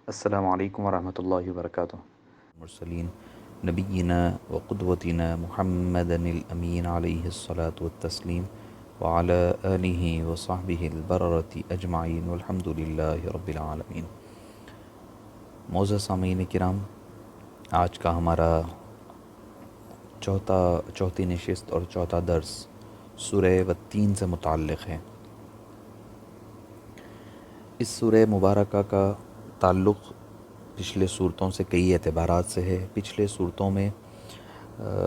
السلام علیکم ورحمۃ اللہ وبرکاتہ۔ المرسلين نبينا وقدوتنا محمدا الأمين عليه الصلاة والتسليم وعلى آله وصحبه البررة أجمعين والحمد لله رب العالمين۔ معزز سامعین کرام، آج کا ہمارا چوتھی نشست اور چوتھا درس سورہ والتین سے متعلق ہے۔ اس سورہ مبارکہ کا تعلق پچھلے صورتوں سے کئی اعتبارات سے ہے۔ پچھلے صورتوں میں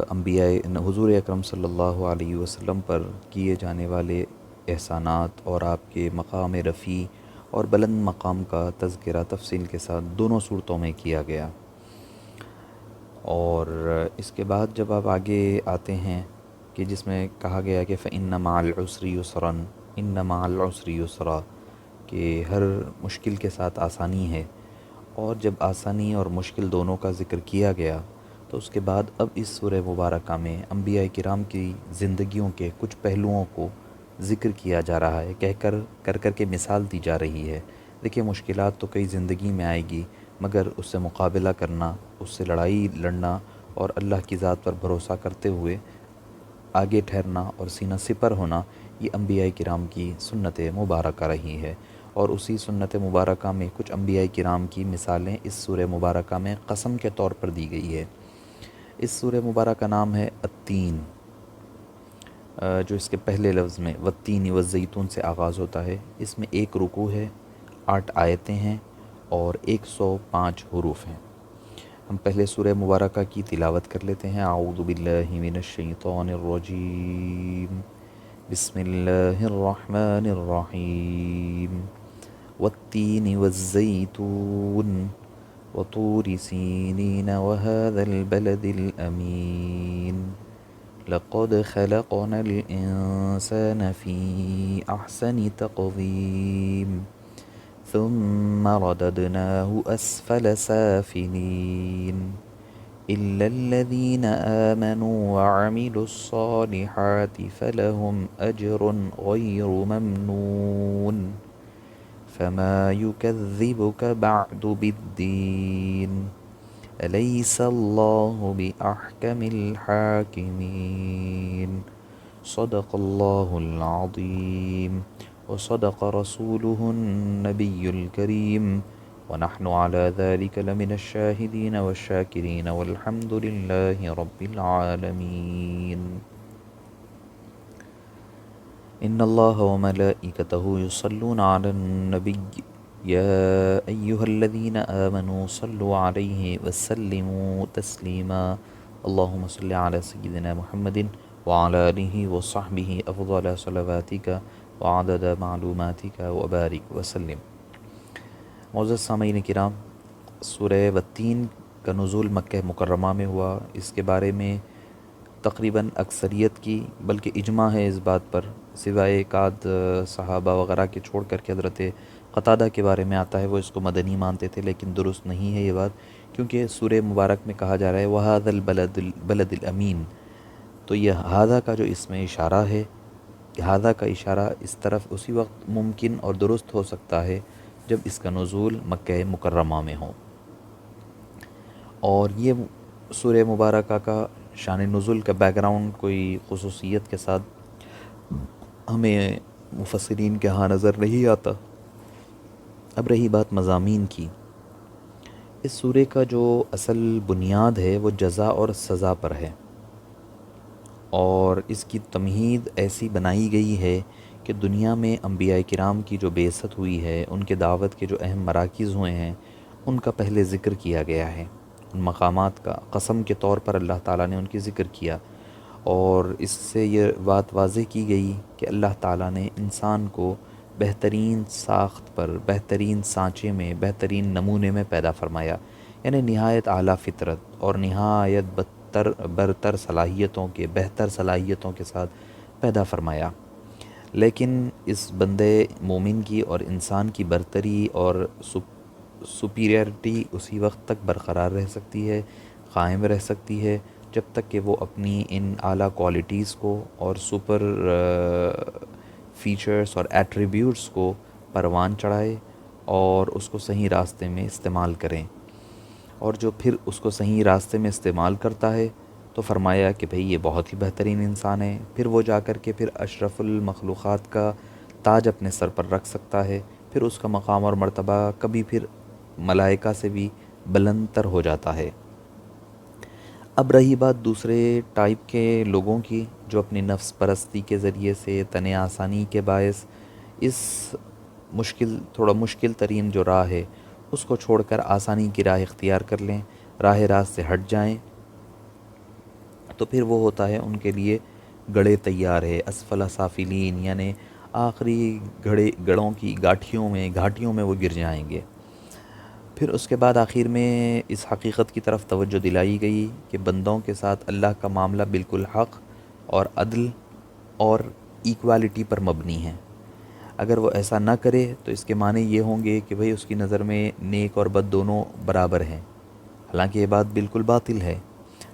انبیاء حضور اکرم صلی اللہ علیہ وسلم پر کیے جانے والے احسانات اور آپ کے مقام رفیع اور بلند مقام کا تذکرہ تفصیل کے ساتھ دونوں صورتوں میں کیا گیا، اور اس کے بعد جب آپ آگے آتے ہیں کہ جس میں کہا گیا کہ فَإِنَّ مَعَ الْعُسْرِ يُسْرًا إِنَّ مَعَ الْعُسْرِ يُسْرًا، کہ ہر مشکل کے ساتھ آسانی ہے۔ اور جب آسانی اور مشکل دونوں کا ذکر کیا گیا تو اس کے بعد اب اس سورہ مبارکہ میں انبیاء کرام کی زندگیوں کے کچھ پہلوؤں کو ذکر کیا جا رہا ہے، کر کے مثال دی جا رہی ہے۔ دیکھیں، مشکلات تو کئی زندگی میں آئے گی، مگر اس سے مقابلہ کرنا، اس سے لڑائی لڑنا اور اللہ کی ذات پر بھروسہ کرتے ہوئے آگے ٹھہرنا اور سینہ سپر ہونا، یہ انبیاء کرام کی سنت مبارکہ رہی ہے۔ اور اسی سنت مبارکہ میں کچھ انبیاء کرام کی مثالیں اس سورہ مبارکہ میں قسم کے طور پر دی گئی ہے۔ اس سورہ مبارکہ کا نام ہے التین، جو اس کے پہلے لفظ میں والتین والزیتون سے آغاز ہوتا ہے۔ اس میں 1 رکوع ہے، 8 آیتیں ہیں اور 105 حروف ہیں۔ ہم پہلے سورہ مبارکہ کی تلاوت کر لیتے ہیں۔ اعوذ باللہ من الشیطان الرجیم، بسم اللہ الرحمن الرحیم، والتین والزیتون وطور سینین وهذا البلد الأمین، لقد خلقنا الإنسان في أحسن تقویم، ثم رددناه أسفل سافلين، إلا الذين آمنوا وعملوا الصالحات فلهم أجر غير ممنون، فما يكذبك بعد بالدين، أليس الله بأحكم الحاكمين، صدق الله العظيم وصدق رسوله النبي الكريم، ونحن على ذلك لمن الشاهدين والشاكرين والحمد لله رب العالمين۔ إن الله وملائكته يصلون على النبي يا أيها الذين آمنوا صلوا عليه وسلموا تسليما، اللهم صل على سيدنا محمد وعلى آله وصحبه أفضل صلواتك وعدد معلوماتك وبارك وسلم۔ معزز سامعین کرام، سورہ والتین کا نزول مکہ مکرمہ میں ہوا۔ اس کے بارے میں تقریباً اکثریت کی بلکہ اجماع ہے اس بات پر، سوائے ایک آدھ صحابہ وغیرہ کے چھوڑ کر کے حضرت قتادہ کے بارے میں آتا ہے، وہ اس کو مدنی مانتے تھے، لیکن درست نہیں ہے یہ بات، کیونکہ سورہ مبارک میں کہا جا رہا ہے وَهَذَا الْبَلَدِ الْأَمِينَ، تو یہ ہذا کا جو اس میں اشارہ ہے، ہذا کا اشارہ اس طرف اسی وقت ممکن اور درست ہو سکتا ہے جب اس کا نزول مکہ مکرمہ میں ہو۔ اور یہ سورہ مبارکہ کا شان نزول کا بیک گراؤنڈ کوئی خصوصیت کے ساتھ ہمیں مفسرین کے ہاں نظر نہیں آتا۔ اب رہی بات مضامین کی، اس سورہ کا جو اصل بنیاد ہے وہ جزا اور سزا پر ہے، اور اس کی تمہید ایسی بنائی گئی ہے کہ دنیا میں انبیاء کرام کی جو بعثت ہوئی ہے، ان کے دعوت کے جو اہم مراکز ہوئے ہیں، ان کا پہلے ذکر کیا گیا ہے، ان مقامات کا قسم کے طور پر اللہ تعالیٰ نے ان کی ذکر کیا، اور اس سے یہ بات واضح کی گئی کہ اللہ تعالیٰ نے انسان کو بہترین ساخت پر، بہترین سانچے میں، بہترین نمونے میں پیدا فرمایا، یعنی نہایت اعلیٰ فطرت اور نہایت برتر صلاحیتوں کے، بہتر صلاحیتوں کے ساتھ پیدا فرمایا۔ لیکن اس بندے مومن کی اور انسان کی برتری اور سپیریئرٹی اسی وقت تک برقرار رہ سکتی ہے، قائم رہ سکتی ہے، جب تک کہ وہ اپنی ان اعلیٰ کوالٹیز کو اور سپر فیچرز اور ایٹریبیوٹس کو پروان چڑھائے اور اس کو صحیح راستے میں استعمال کریں، اور جو پھر اس کو صحیح راستے میں استعمال کرتا ہے تو فرمایا کہ بھئی یہ بہت ہی بہترین انسان ہے، پھر وہ جا کر کے پھر اشرف المخلوقات کا تاج اپنے سر پر رکھ سکتا ہے، پھر اس کا مقام اور مرتبہ کبھی پھر ملائکہ سے بھی بلند تر ہو جاتا ہے۔ اب رہی بات دوسرے ٹائپ کے لوگوں کی، جو اپنی نفس پرستی کے ذریعے سے تن آسانی کے باعث اس تھوڑا مشکل ترین جو راہ ہے اس کو چھوڑ کر آسانی کی راہ اختیار کر لیں، راہ راست سے ہٹ جائیں، تو پھر وہ ہوتا ہے ان کے لیے گڑھے تیار ہے، اسفل سافلین، یعنی آخری گڑھوں کی گھاٹیوں میں وہ گر جائیں گے۔ پھر اس کے بعد آخر میں اس حقیقت کی طرف توجہ دلائی گئی کہ بندوں کے ساتھ اللہ کا معاملہ بالکل حق اور عدل اور ایکوالٹی پر مبنی ہے۔ اگر وہ ایسا نہ کرے تو اس کے معنی یہ ہوں گے کہ بھئی اس کی نظر میں نیک اور بد دونوں برابر ہیں، حالانکہ یہ بات بالکل باطل ہے۔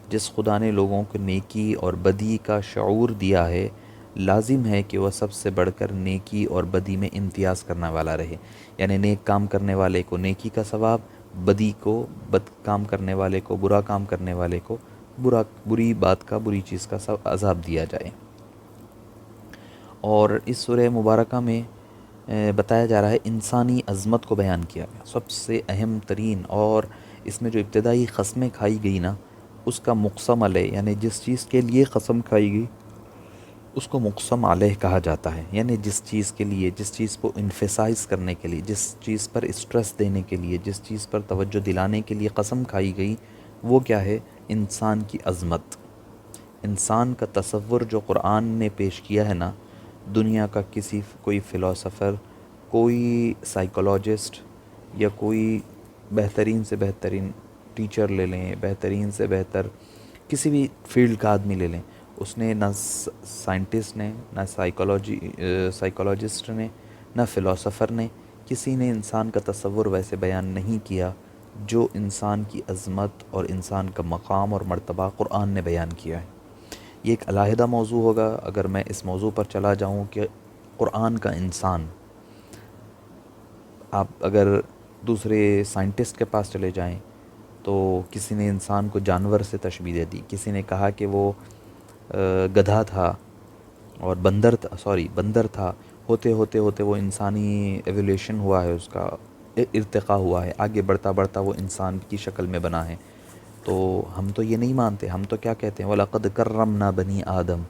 جس خدا نے لوگوں کو نیکی اور بدی کا شعور دیا ہے، لازم ہے کہ وہ سب سے بڑھ کر نیکی اور بدی میں امتیاز کرنے والا رہے، یعنی نیک کام کرنے والے کو نیکی کا ثواب، بد کام کرنے والے کو، برا کام کرنے والے کو بری بات کا، بری چیز کا عذاب دیا جائے۔ اور اس سورہ مبارکہ میں بتایا جا رہا ہے انسانی عظمت کو بیان کیا گیا، سب سے اہم ترین، اور اس میں جو ابتدائی قسمیں کھائی گئی نا اس کا مقسم علیہ، یعنی جس چیز کے لیے قسم کھائی گئی اس کو مقسم علیہ کہا جاتا ہے، یعنی جس چیز کے لیے، جس چیز کو انفیسائز کرنے کے لیے، جس چیز پر اسٹریس دینے کے لیے، جس چیز پر توجہ دلانے کے لیے قسم کھائی گئی، وہ کیا ہے؟ انسان کی عظمت۔ انسان کا تصور جو قرآن نے پیش کیا ہے نا، دنیا کا کوئی فلاسفر، کوئی سائیکولوجسٹ یا کوئی بہترین سے بہترین ٹیچر لے لیں، بہترین سے بہتر کسی بھی فیلڈ کا آدمی لے لیں، اس نے نہ سائنٹسٹ نے، نہ سائیکولوجسٹ نے، نہ فلاسفر نے، کسی نے انسان کا تصور ویسے بیان نہیں کیا جو انسان کی عظمت اور انسان کا مقام اور مرتبہ قرآن نے بیان کیا ہے۔ یہ ایک علیحدہ موضوع ہوگا اگر میں اس موضوع پر چلا جاؤں کہ قرآن کا انسان۔ آپ اگر دوسرے سائنٹسٹ کے پاس چلے جائیں تو کسی نے انسان کو جانور سے تشبیہ دے دی، کسی نے کہا کہ وہ گدھا تھا اور بندر تھا، ہوتے ہوتے ہوتے وہ انسانی ایولیوشن ہوا ہے، اس کا ارتقاء ہوا ہے، آگے بڑھتا بڑھتا وہ انسان کی شکل میں بنا ہے۔ تو ہم تو یہ نہیں مانتے، ہم تو کیا کہتے ہیں؟ وَلَقَدْ كَرَّمْنَا بَنِي آدم،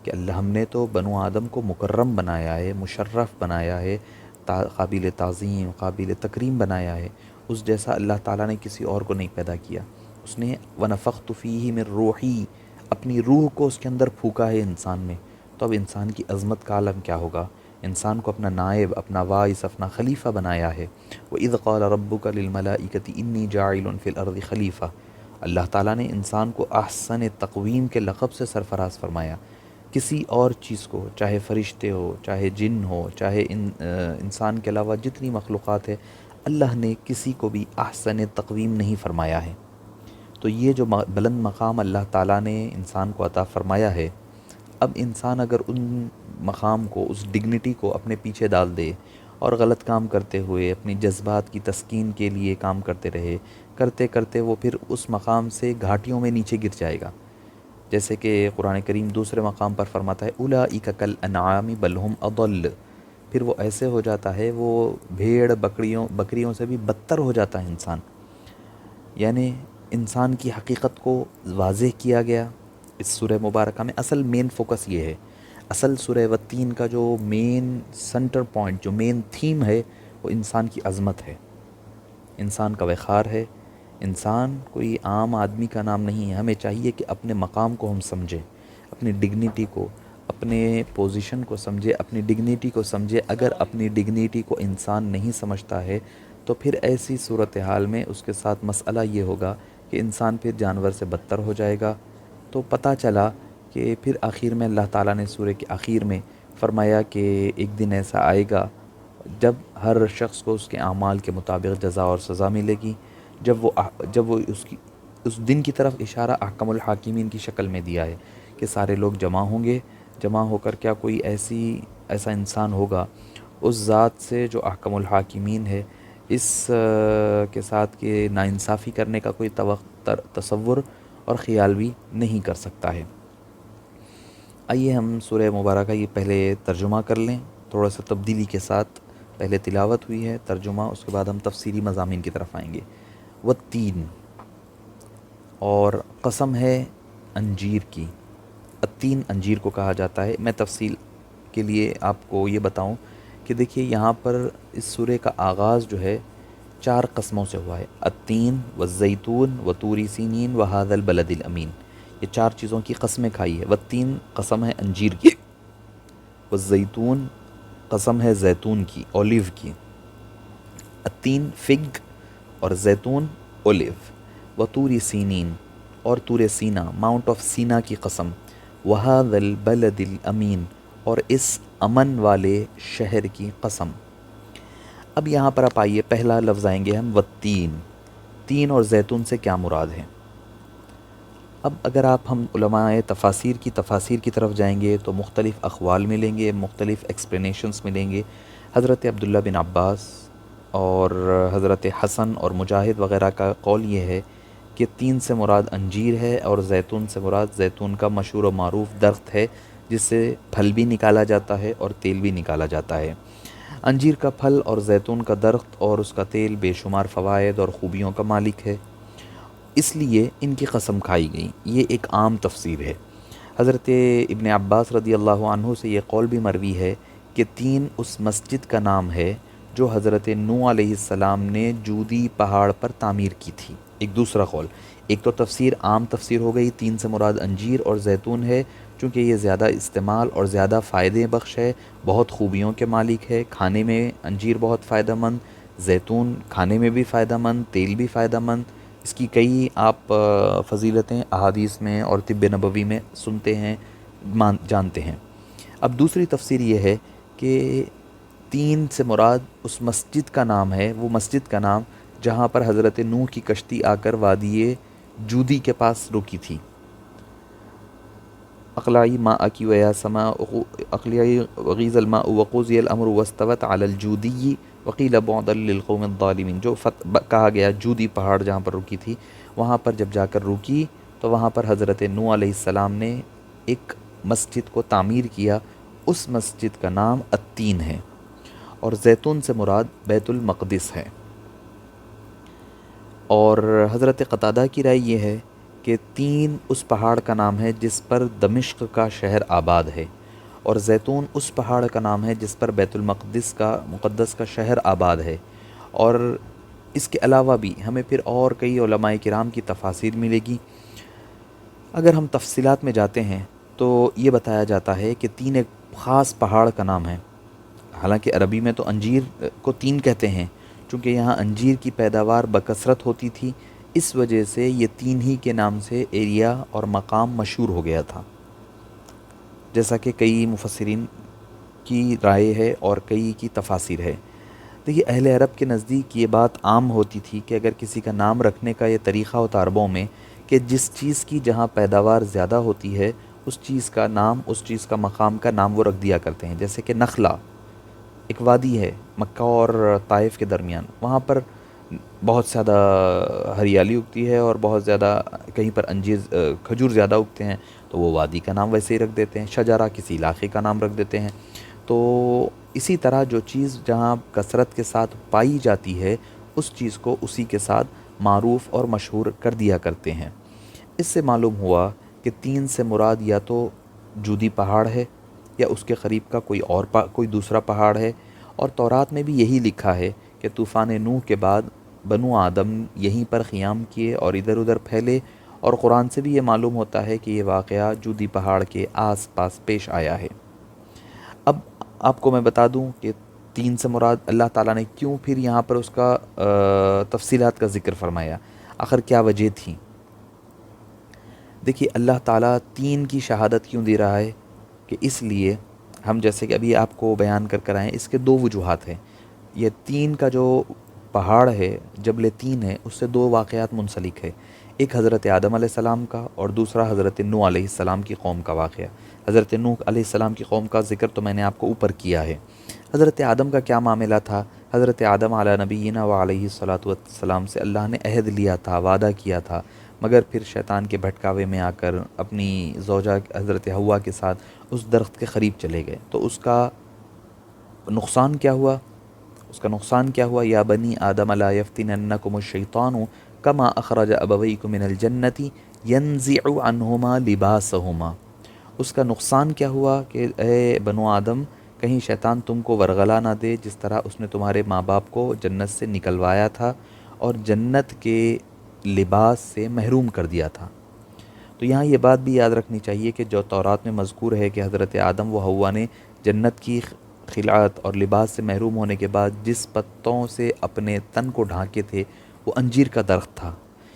کہ ہم نے تو بنو آدم کو مکرم بنایا ہے، مشرف بنایا ہے، قابل تعظیم، قابل تکریم بنایا ہے۔ اس جیسا اللہ تعالیٰ نے کسی اور کو نہیں پیدا کیا۔ اس نے وَنَفَخْتُ فِيهِ مِن رُوحِي، اپنی روح کو اس کے اندر پھونکا ہے انسان میں۔ تو اب انسان کی عظمت کا عالم کیا ہوگا؟ انسان کو اپنا نائب، اپنا وارث، اپنا خلیفہ بنایا ہے۔ وَإِذْ قَالَ رَبُّكَ لِلْمَلَائِكَةِ إِنِّي جَاعِلٌ فِي الْأَرْضِ خَلِيفَةً، اللہ تعالیٰ نے انسان کو احسن تقویم کے لقب سے سرفراز فرمایا۔ کسی اور چیز کو، چاہے فرشتے ہو، چاہے جن ہو، چاہے انسان کے علاوہ جتنی مخلوقات ہے، اللہ نے کسی کو بھی احسن تقویم نہیں فرمایا ہے۔ تو یہ جو بلند مقام اللہ تعالیٰ نے انسان کو عطا فرمایا ہے، اب انسان اگر ان مقام کو، اس ڈگنیٹی کو اپنے پیچھے ڈال دے اور غلط کام کرتے ہوئے اپنی جذبات کی تسکین کے لیے کام کرتے رہے، کرتے کرتے وہ پھر اس مقام سے گھاٹیوں میں نیچے گر جائے گا۔ جیسے کہ قرآن کریم دوسرے مقام پر فرماتا ہے اولئک کالانعام بل ہم اضل، پھر وہ ایسے ہو جاتا ہے، وہ بھیڑ بکریوں سے بھی بدتر ہو جاتا ہے انسان۔ یعنی انسان کی حقیقت کو واضح کیا گیا اس سورہ مبارکہ میں۔ اصل مین فوکس یہ ہے، اصل سورہ والتین کا جو مین سنٹر پوائنٹ، جو مین تھیم ہے، وہ انسان کی عظمت ہے، انسان کا وقار ہے۔ انسان کوئی عام آدمی کا نام نہیں ہے۔ ہمیں چاہیے کہ اپنے مقام کو ہم سمجھیں، اپنی ڈگنیٹی کو، اپنے پوزیشن کو سمجھے، اپنی ڈگنیٹی کو سمجھے۔ اگر اپنی ڈگنیٹی کو انسان نہیں سمجھتا ہے تو پھر ایسی صورتحال میں اس کے ساتھ مسئلہ یہ ہوگا کہ انسان پھر جانور سے بدتر ہو جائے گا۔ تو پتہ چلا کہ پھر آخر میں اللہ تعالیٰ نے سورہ کے آخر میں فرمایا کہ ایک دن ایسا آئے گا جب ہر شخص کو اس کے اعمال کے مطابق جزا اور سزا ملے گی۔ جب وہ اس دن کی طرف اشارہ احکم الحاکمین کی شکل میں دیا ہے کہ سارے لوگ جمع ہوں گے، جمع ہو کر کوئی ایسا انسان ہوگا اس ذات سے جو احکم الحاکمین ہے، اس کے ساتھ کہ ناانصافی کرنے کا کوئی تصور اور خیال بھی نہیں کر سکتا ہے۔ آئیے ہم سورہ مبارکہ یہ پہلے ترجمہ کر لیں، تھوڑا سا تبدیلی کے ساتھ۔ پہلے تلاوت ہوئی ہے، ترجمہ، اس کے بعد ہم تفصیلی مضامین کی طرف آئیں گے۔ والتین، اور قسم ہے انجیر کی۔ التین انجیر کو کہا جاتا ہے۔ میں تفصیل کے لیے آپ کو یہ بتاؤں کہ دیکھیے یہاں پر اس سورہ کا آغاز جو ہے 4 قسموں سے ہوا ہے۔ التین والزیتون وطور سینین وہذا البلد الامین، یہ 4 چیزوں کی قسمیں کھائی ہے۔ والتین قسم ہے انجیر کی، والزیتون قسم ہے زیتون کی، اولیو کی۔ التین فگ اور زیتون اولیو، وطور سینین اور طور سینا ماؤنٹ آف سینا کی قسم، وہذا البلد الامین اور اس امن والے شہر کی قسم۔ اب یہاں پر آپ آئیے، پہلا لفظ آئیں گے ہم والتین۔ تین اور زیتون سے کیا مراد ہے؟ اب اگر ہم علماء تفاسیر کی طرف جائیں گے تو مختلف اقوال ملیں گے، مختلف ایکسپلینیشنز ملیں گے۔ حضرت عبداللہ بن عباس اور حضرت حسن اور مجاہد وغیرہ کا قول یہ ہے کہ تین سے مراد انجیر ہے، اور زیتون سے مراد زیتون کا مشہور و معروف درخت ہے جس سے پھل بھی نکالا جاتا ہے اور تیل بھی نکالا جاتا ہے۔ انجیر کا پھل اور زیتون کا درخت اور اس کا تیل بے شمار فوائد اور خوبیوں کا مالک ہے، اس لیے ان کی قسم کھائی گئی۔ یہ ایک عام تفسیر ہے۔ حضرت ابن عباس رضی اللہ عنہ سے یہ قول بھی مروی ہے کہ تین اس مسجد کا نام ہے جو حضرت نوح علیہ السلام نے جودی پہاڑ پر تعمیر کی تھی۔ ایک دوسرا قول، ایک تو تفسیر عام تفسیر ہو گئی، تین سے مراد انجیر اور زیتون ہے چونکہ یہ زیادہ استعمال اور زیادہ فائدے بخش ہے، بہت خوبیوں کے مالک ہے، کھانے میں انجیر بہت فائدہ مند، زیتون کھانے میں بھی فائدہ مند، تیل بھی فائدہ مند، اس کی کئی آپ فضیلتیں احادیث میں اور طب نبوی میں سنتے ہیں، جانتے ہیں۔ اب دوسری تفسیر یہ ہے کہ تین سے مراد اس مسجد کا نام ہے، وہ مسجد کا نام جہاں پر حضرت نوح کی کشتی آ کر وادی جودی کے پاس رکی تھی۔ اقلاعی ماء کی ویا سما اقلیعی وغیظ الماء وقضی الامر واستوت علی الجودی وقیل بعدا للقوم الظالمین، جو کہا گیا جودی پہاڑ جہاں پر رکی تھی، وہاں پر جب جا کر رکی تو وہاں پر حضرت نوح علیہ السلام نے ایک مسجد کو تعمیر کیا، اس مسجد کا نام التین ہے، اور زیتون سے مراد بیت المقدس ہے۔ اور حضرت قتادہ کی رائے یہ ہے کہ تین اس پہاڑ کا نام ہے جس پر دمشق کا شہر آباد ہے، اور زیتون اس پہاڑ کا نام ہے جس پر بیت المقدس کا شہر آباد ہے۔ اور اس کے علاوہ بھی ہمیں پھر اور کئی علماء کرام کی تفاسیر ملے گی۔ اگر ہم تفصیلات میں جاتے ہیں تو یہ بتایا جاتا ہے کہ تین ایک خاص پہاڑ کا نام ہے، حالانکہ عربی میں تو انجیر کو تین کہتے ہیں، چونکہ یہاں انجیر کی پیداوار بکثرت ہوتی تھی، اس وجہ سے یہ تین ہی کے نام سے ایریا اور مقام مشہور ہو گیا تھا، جیسا کہ کئی مفسرین کی رائے ہے اور کئی کی تفاسیر ہے۔ دیکھیے اہل عرب کے نزدیک یہ بات عام ہوتی تھی کہ اگر کسی کا نام رکھنے کا یہ طریقہ ہوتا عربوں میں کہ جس چیز کی جہاں پیداوار زیادہ ہوتی ہے اس چیز کا نام، اس چیز کا مقام کا نام وہ رکھ دیا کرتے ہیں۔ جیسے کہ نخلا ایک وادی ہے مکہ اور طائف کے درمیان، وہاں پر بہت زیادہ ہریالی اگتی ہے اور بہت زیادہ کہیں پر کھجور زیادہ اگتے ہیں، تو وہ وادی کا نام ویسے ہی رکھ دیتے ہیں، شجرہ کسی علاقے کا نام رکھ دیتے ہیں۔ تو اسی طرح جو چیز جہاں کثرت کے ساتھ پائی جاتی ہے اس چیز کو اسی کے ساتھ معروف اور مشہور کر دیا کرتے ہیں۔ اس سے معلوم ہوا کہ تین سے مراد یا تو جودی پہاڑ ہے یا اس کے قریب کا کوئی دوسرا پہاڑ ہے، اور تورات میں بھی یہی لکھا ہے کہ طوفان نوح کے بعد بنو آدم یہیں پر قیام کیے اور ادھر ادھر پھیلے، اور قرآن سے بھی یہ معلوم ہوتا ہے کہ یہ واقعہ جودی پہاڑ کے آس پاس پیش آیا ہے۔ اب آپ کو میں بتا دوں کہ تین سے مراد اللہ تعالیٰ نے کیوں پھر یہاں پر اس کا تفصیلات کا ذکر فرمایا، آخر کیا وجہ تھی۔ دیکھیے اللہ تعالیٰ تین کی شہادت کیوں دے رہا ہے کہ اس لیے ہم جیسے کہ ابھی آپ کو بیان کر آئے ہیں، اس کے 2 وجوہات ہیں۔ یہ تین کا جو پہاڑ ہے، جبل تین ہے، اس سے 2 واقعات منسلک ہے، ایک حضرت آدم علیہ السلام کا اور دوسرا حضرت نوح علیہ السلام کی قوم کا واقعہ۔ حضرت نوح علیہ السلام کی قوم کا ذکر تو میں نے آپ کو اوپر کیا ہے۔ حضرت آدم کا کیا معاملہ تھا حضرت آدم علیہ نبینا و علیہ الصلاۃ والسلام سے اللہ نے عہد لیا تھا، وعدہ کیا تھا، مگر پھر شیطان کے بھٹکاوے میں آ کر اپنی زوجہ حضرت حوا کے ساتھ اس درخت کے قریب چلے گئے، تو اس کا نقصان کیا ہوا؟ اس کا نقصان کیا ہوا؟ یا بنی آدم لا یفتننکم الشیطان کما اخرج ابویکم من الجنت ینزع عنہما لباسہما۔ اس کا نقصان کیا ہوا کہ اے بنو آدم، کہیں شیطان تم کو ورغلا نہ دے، جس طرح اس نے تمہارے ماں باپ کو جنت سے نکلوایا تھا اور جنت کے لباس سے محروم کر دیا تھا۔ تو یہاں یہ بات بھی یاد رکھنی چاہیے کہ جو تورات میں مذکور ہے کہ حضرت آدم و حوا نے جنت کی خلعت اور لباس سے محروم ہونے کے بعد جس پتوں سے اپنے تن کو ڈھانکے تھے وہ انجیر کا درخت تھا۔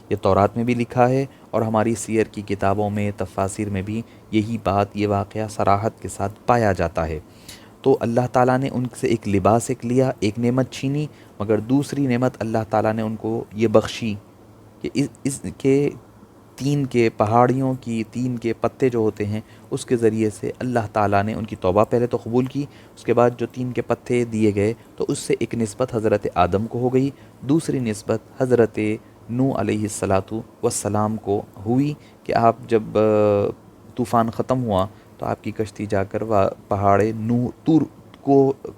یہ تورات میں بھی لکھا ہے اور ہماری سیر کی کتابوں میں، تفاسیر میں بھی یہی بات، یہ واقعہ صراحت کے ساتھ پایا جاتا ہے۔ تو اللہ تعالیٰ نے ان سے ایک لباس ایک لیا، ایک نعمت چھینی، مگر دوسری نعمت اللہ تعالیٰ نے ان کو یہ بخشی کہ اس کے تین کے پہاڑیوں کی تین کے پتے جو ہوتے ہیں اس کے ذریعے سے اللہ تعالیٰ نے ان کی توبہ پہلے تو قبول کی، اس کے بعد جو تین کے پتے دیے گئے تو اس سے ایک نسبت حضرت آدم کو ہو گئی، دوسری نسبت حضرت نوح علیہ الصلاۃ والسلام کو ہوئی کہ آپ جب طوفان ختم ہوا تو آپ کی کشتی جا کر پہاڑ نوح طور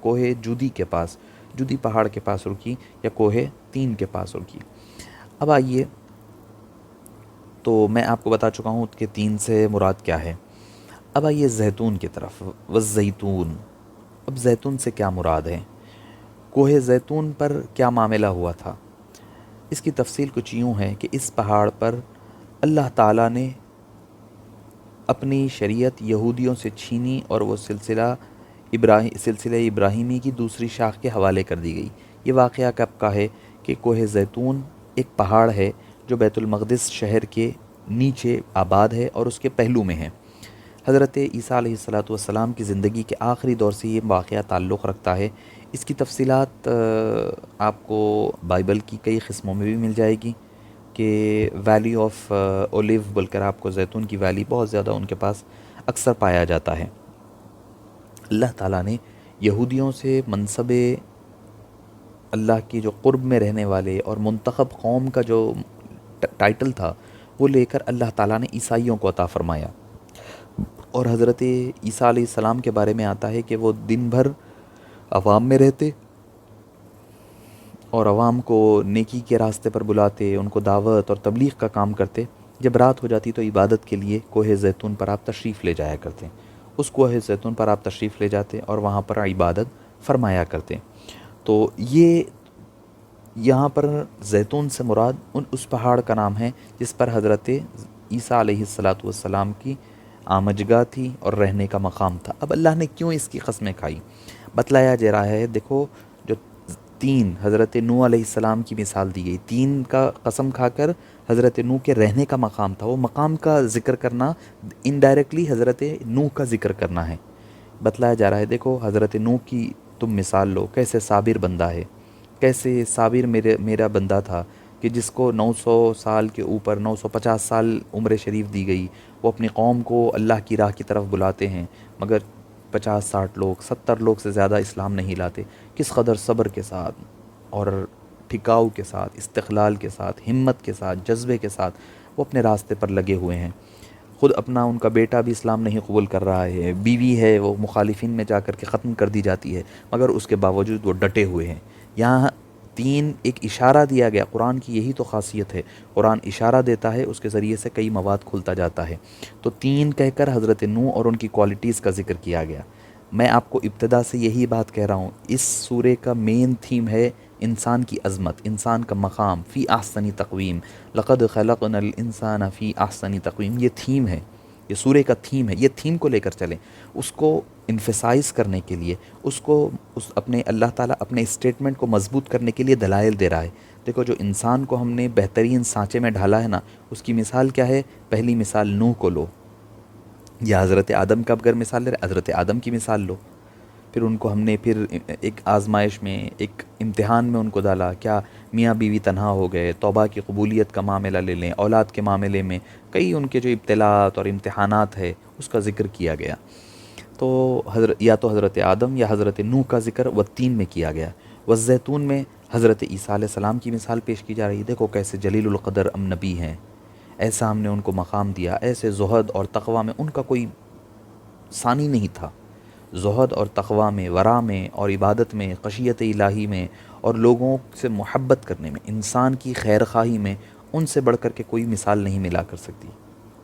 کوہ جودی کے پاس، جودی پہاڑ کے پاس رکی یا کوہ تین کے پاس رکی۔ اب آئیے، تو میں آپ کو بتا چکا ہوں کہ تین سے مراد کیا ہے۔ اب آئیے زیتون کی طرف، والزیتون۔ اب زیتون سے کیا مراد ہے؟ کوہ زیتون پر کیا معاملہ ہوا تھا؟ اس کی تفصیل کچھ یوں ہے کہ اس پہاڑ پر اللہ تعالیٰ نے اپنی شریعت یہودیوں سے چھینی اور وہ سلسلہ ابراہیمی کی دوسری شاخ کے حوالے کر دی گئی۔ یہ واقعہ کب کا ہے کہ کوہ زیتون ایک پہاڑ ہے جو بیت المقدس شہر کے نیچے آباد ہے اور اس کے پہلو میں ہے۔ حضرت عیسیٰ علیہ الصلاۃ والسلام کی زندگی کے آخری دور سے یہ واقعہ تعلق رکھتا ہے۔ اس کی تفصیلات آپ کو بائبل کی کئی قسموں میں بھی مل جائے گی کہ ویلی آف اولیو بول کر آپ کو زیتون کی ویلی بہت زیادہ ان کے پاس اکثر پایا جاتا ہے۔ اللہ تعالیٰ نے یہودیوں سے منصب اللہ کی جو قرب میں رہنے والے اور منتخب قوم کا جو ٹائٹل تھا وہ لے کر اللہ تعالیٰ نے عیسائیوں کو عطا فرمایا، اور حضرت عیسیٰ علیہ السلام کے بارے میں آتا ہے کہ وہ دن بھر عوام میں رہتے اور عوام کو نیکی کے راستے پر بلاتے، ان کو دعوت اور تبلیغ کا کام کرتے۔ جب رات ہو جاتی تو عبادت کے لیے کوہ زیتون پر آپ تشریف لے جایا کرتے، اس کوہ زیتون پر آپ تشریف لے جاتے اور وہاں پر عبادت فرمایا کرتے۔ تو یہ یہاں پر زیتون سے مراد اس پہاڑ کا نام ہے جس پر حضرت عیسیٰ علیہ الصلاۃ والسلام کی آمجگاہ تھی اور رہنے کا مقام تھا۔ اب اللہ نے کیوں اس کی قسمیں کھائی؟ بتلایا جا رہا ہے، دیکھو جو تین حضرت نوح علیہ السلام کی مثال دی گئی، تین کا قسم کھا کر حضرت نوح کے رہنے کا مقام تھا، وہ مقام کا ذکر کرنا انڈائریکٹلی حضرت نوح کا ذکر کرنا ہے۔ بتلایا جا رہا ہے دیکھو حضرت نوح کی تم مثال لو، کیسے صابر بندہ ہے، کیسے صابر میرا بندہ تھا کہ جس کو 900 سال کے اوپر 950 سال عمر شریف دی گئی، وہ اپنی قوم کو اللہ کی راہ کی طرف بلاتے ہیں مگر 50-60 لوگ 70 لوگ سے زیادہ اسلام نہیں لاتے۔ کس قدر صبر کے ساتھ اور ٹھکاؤ کے ساتھ، استقلال کے ساتھ، ہمت کے ساتھ، جذبے کے ساتھ وہ اپنے راستے پر لگے ہوئے ہیں۔ خود اپنا ان کا بیٹا بھی اسلام نہیں قبول کر رہا ہے، بیوی ہے وہ مخالفین میں جا کر کے ختم کر دی جاتی ہے، مگر اس کے باوجود وہ ڈٹے ہوئے ہیں۔ یہاں تین ایک اشارہ دیا گیا، قرآن کی یہی تو خاصیت ہے، قرآن اشارہ دیتا ہے، اس کے ذریعے سے کئی مواد کھلتا جاتا ہے۔ تو تین کہہ کر حضرت نوح اور ان کی کوالٹیز کا ذکر کیا گیا۔ میں آپ کو ابتدا سے یہی بات کہہ رہا ہوں، اس سورے کا مین تھیم ہے انسان کی عظمت، انسان کا مقام، فی احسن تقویم، لقد خلقنا الانسان فی احسن تقویم، یہ تھیم ہے، یہ سورے کا تھیم ہے، یہ تھیم کو لے کر چلیں، اس کو انفسائز کرنے کے لیے، اس کو اپنے اللہ تعالیٰ اپنے اسٹیٹمنٹ کو مضبوط کرنے کے لیے دلائل دے رہا ہے۔ دیکھو جو انسان کو ہم نے بہترین سانچے میں ڈھالا ہے نا، اس کی مثال کیا ہے؟ پہلی مثال نوح کو لو، یا حضرت آدم کا اگر مثال لے رہے حضرت آدم کی مثال لو، پھر ان کو ہم نے پھر ایک آزمائش میں، ایک امتحان میں ان کو ڈالا، کیا میاں بیوی تنہا ہو گئے، توبہ کی قبولیت کا معاملہ لے لیں، اولاد کے معاملے میں کئی ان کے جو ابتلاءات اور امتحانات ہے اس کا ذکر کیا گیا۔ تو یا تو حضرت آدم یا حضرت نوح کا ذکر والتین میں کیا گیا۔ والزیتون میں حضرت عیسیٰ علیہ السلام کی مثال پیش کی جا رہی ہے، دیکھو کیسے جلیل القدر ام نبی ہیں، ایسا ہم نے ان کو مقام دیا، ایسے زہد اور تقوی میں ان کا کوئی ثانی نہیں تھا، زہد اور تقوی میں، ورع میں اور عبادت میں، خشیت الہی میں اور لوگوں سے محبت کرنے میں، انسان کی خیر خواہی میں ان سے بڑھ کر کے کوئی مثال نہیں ملا کر سکتی۔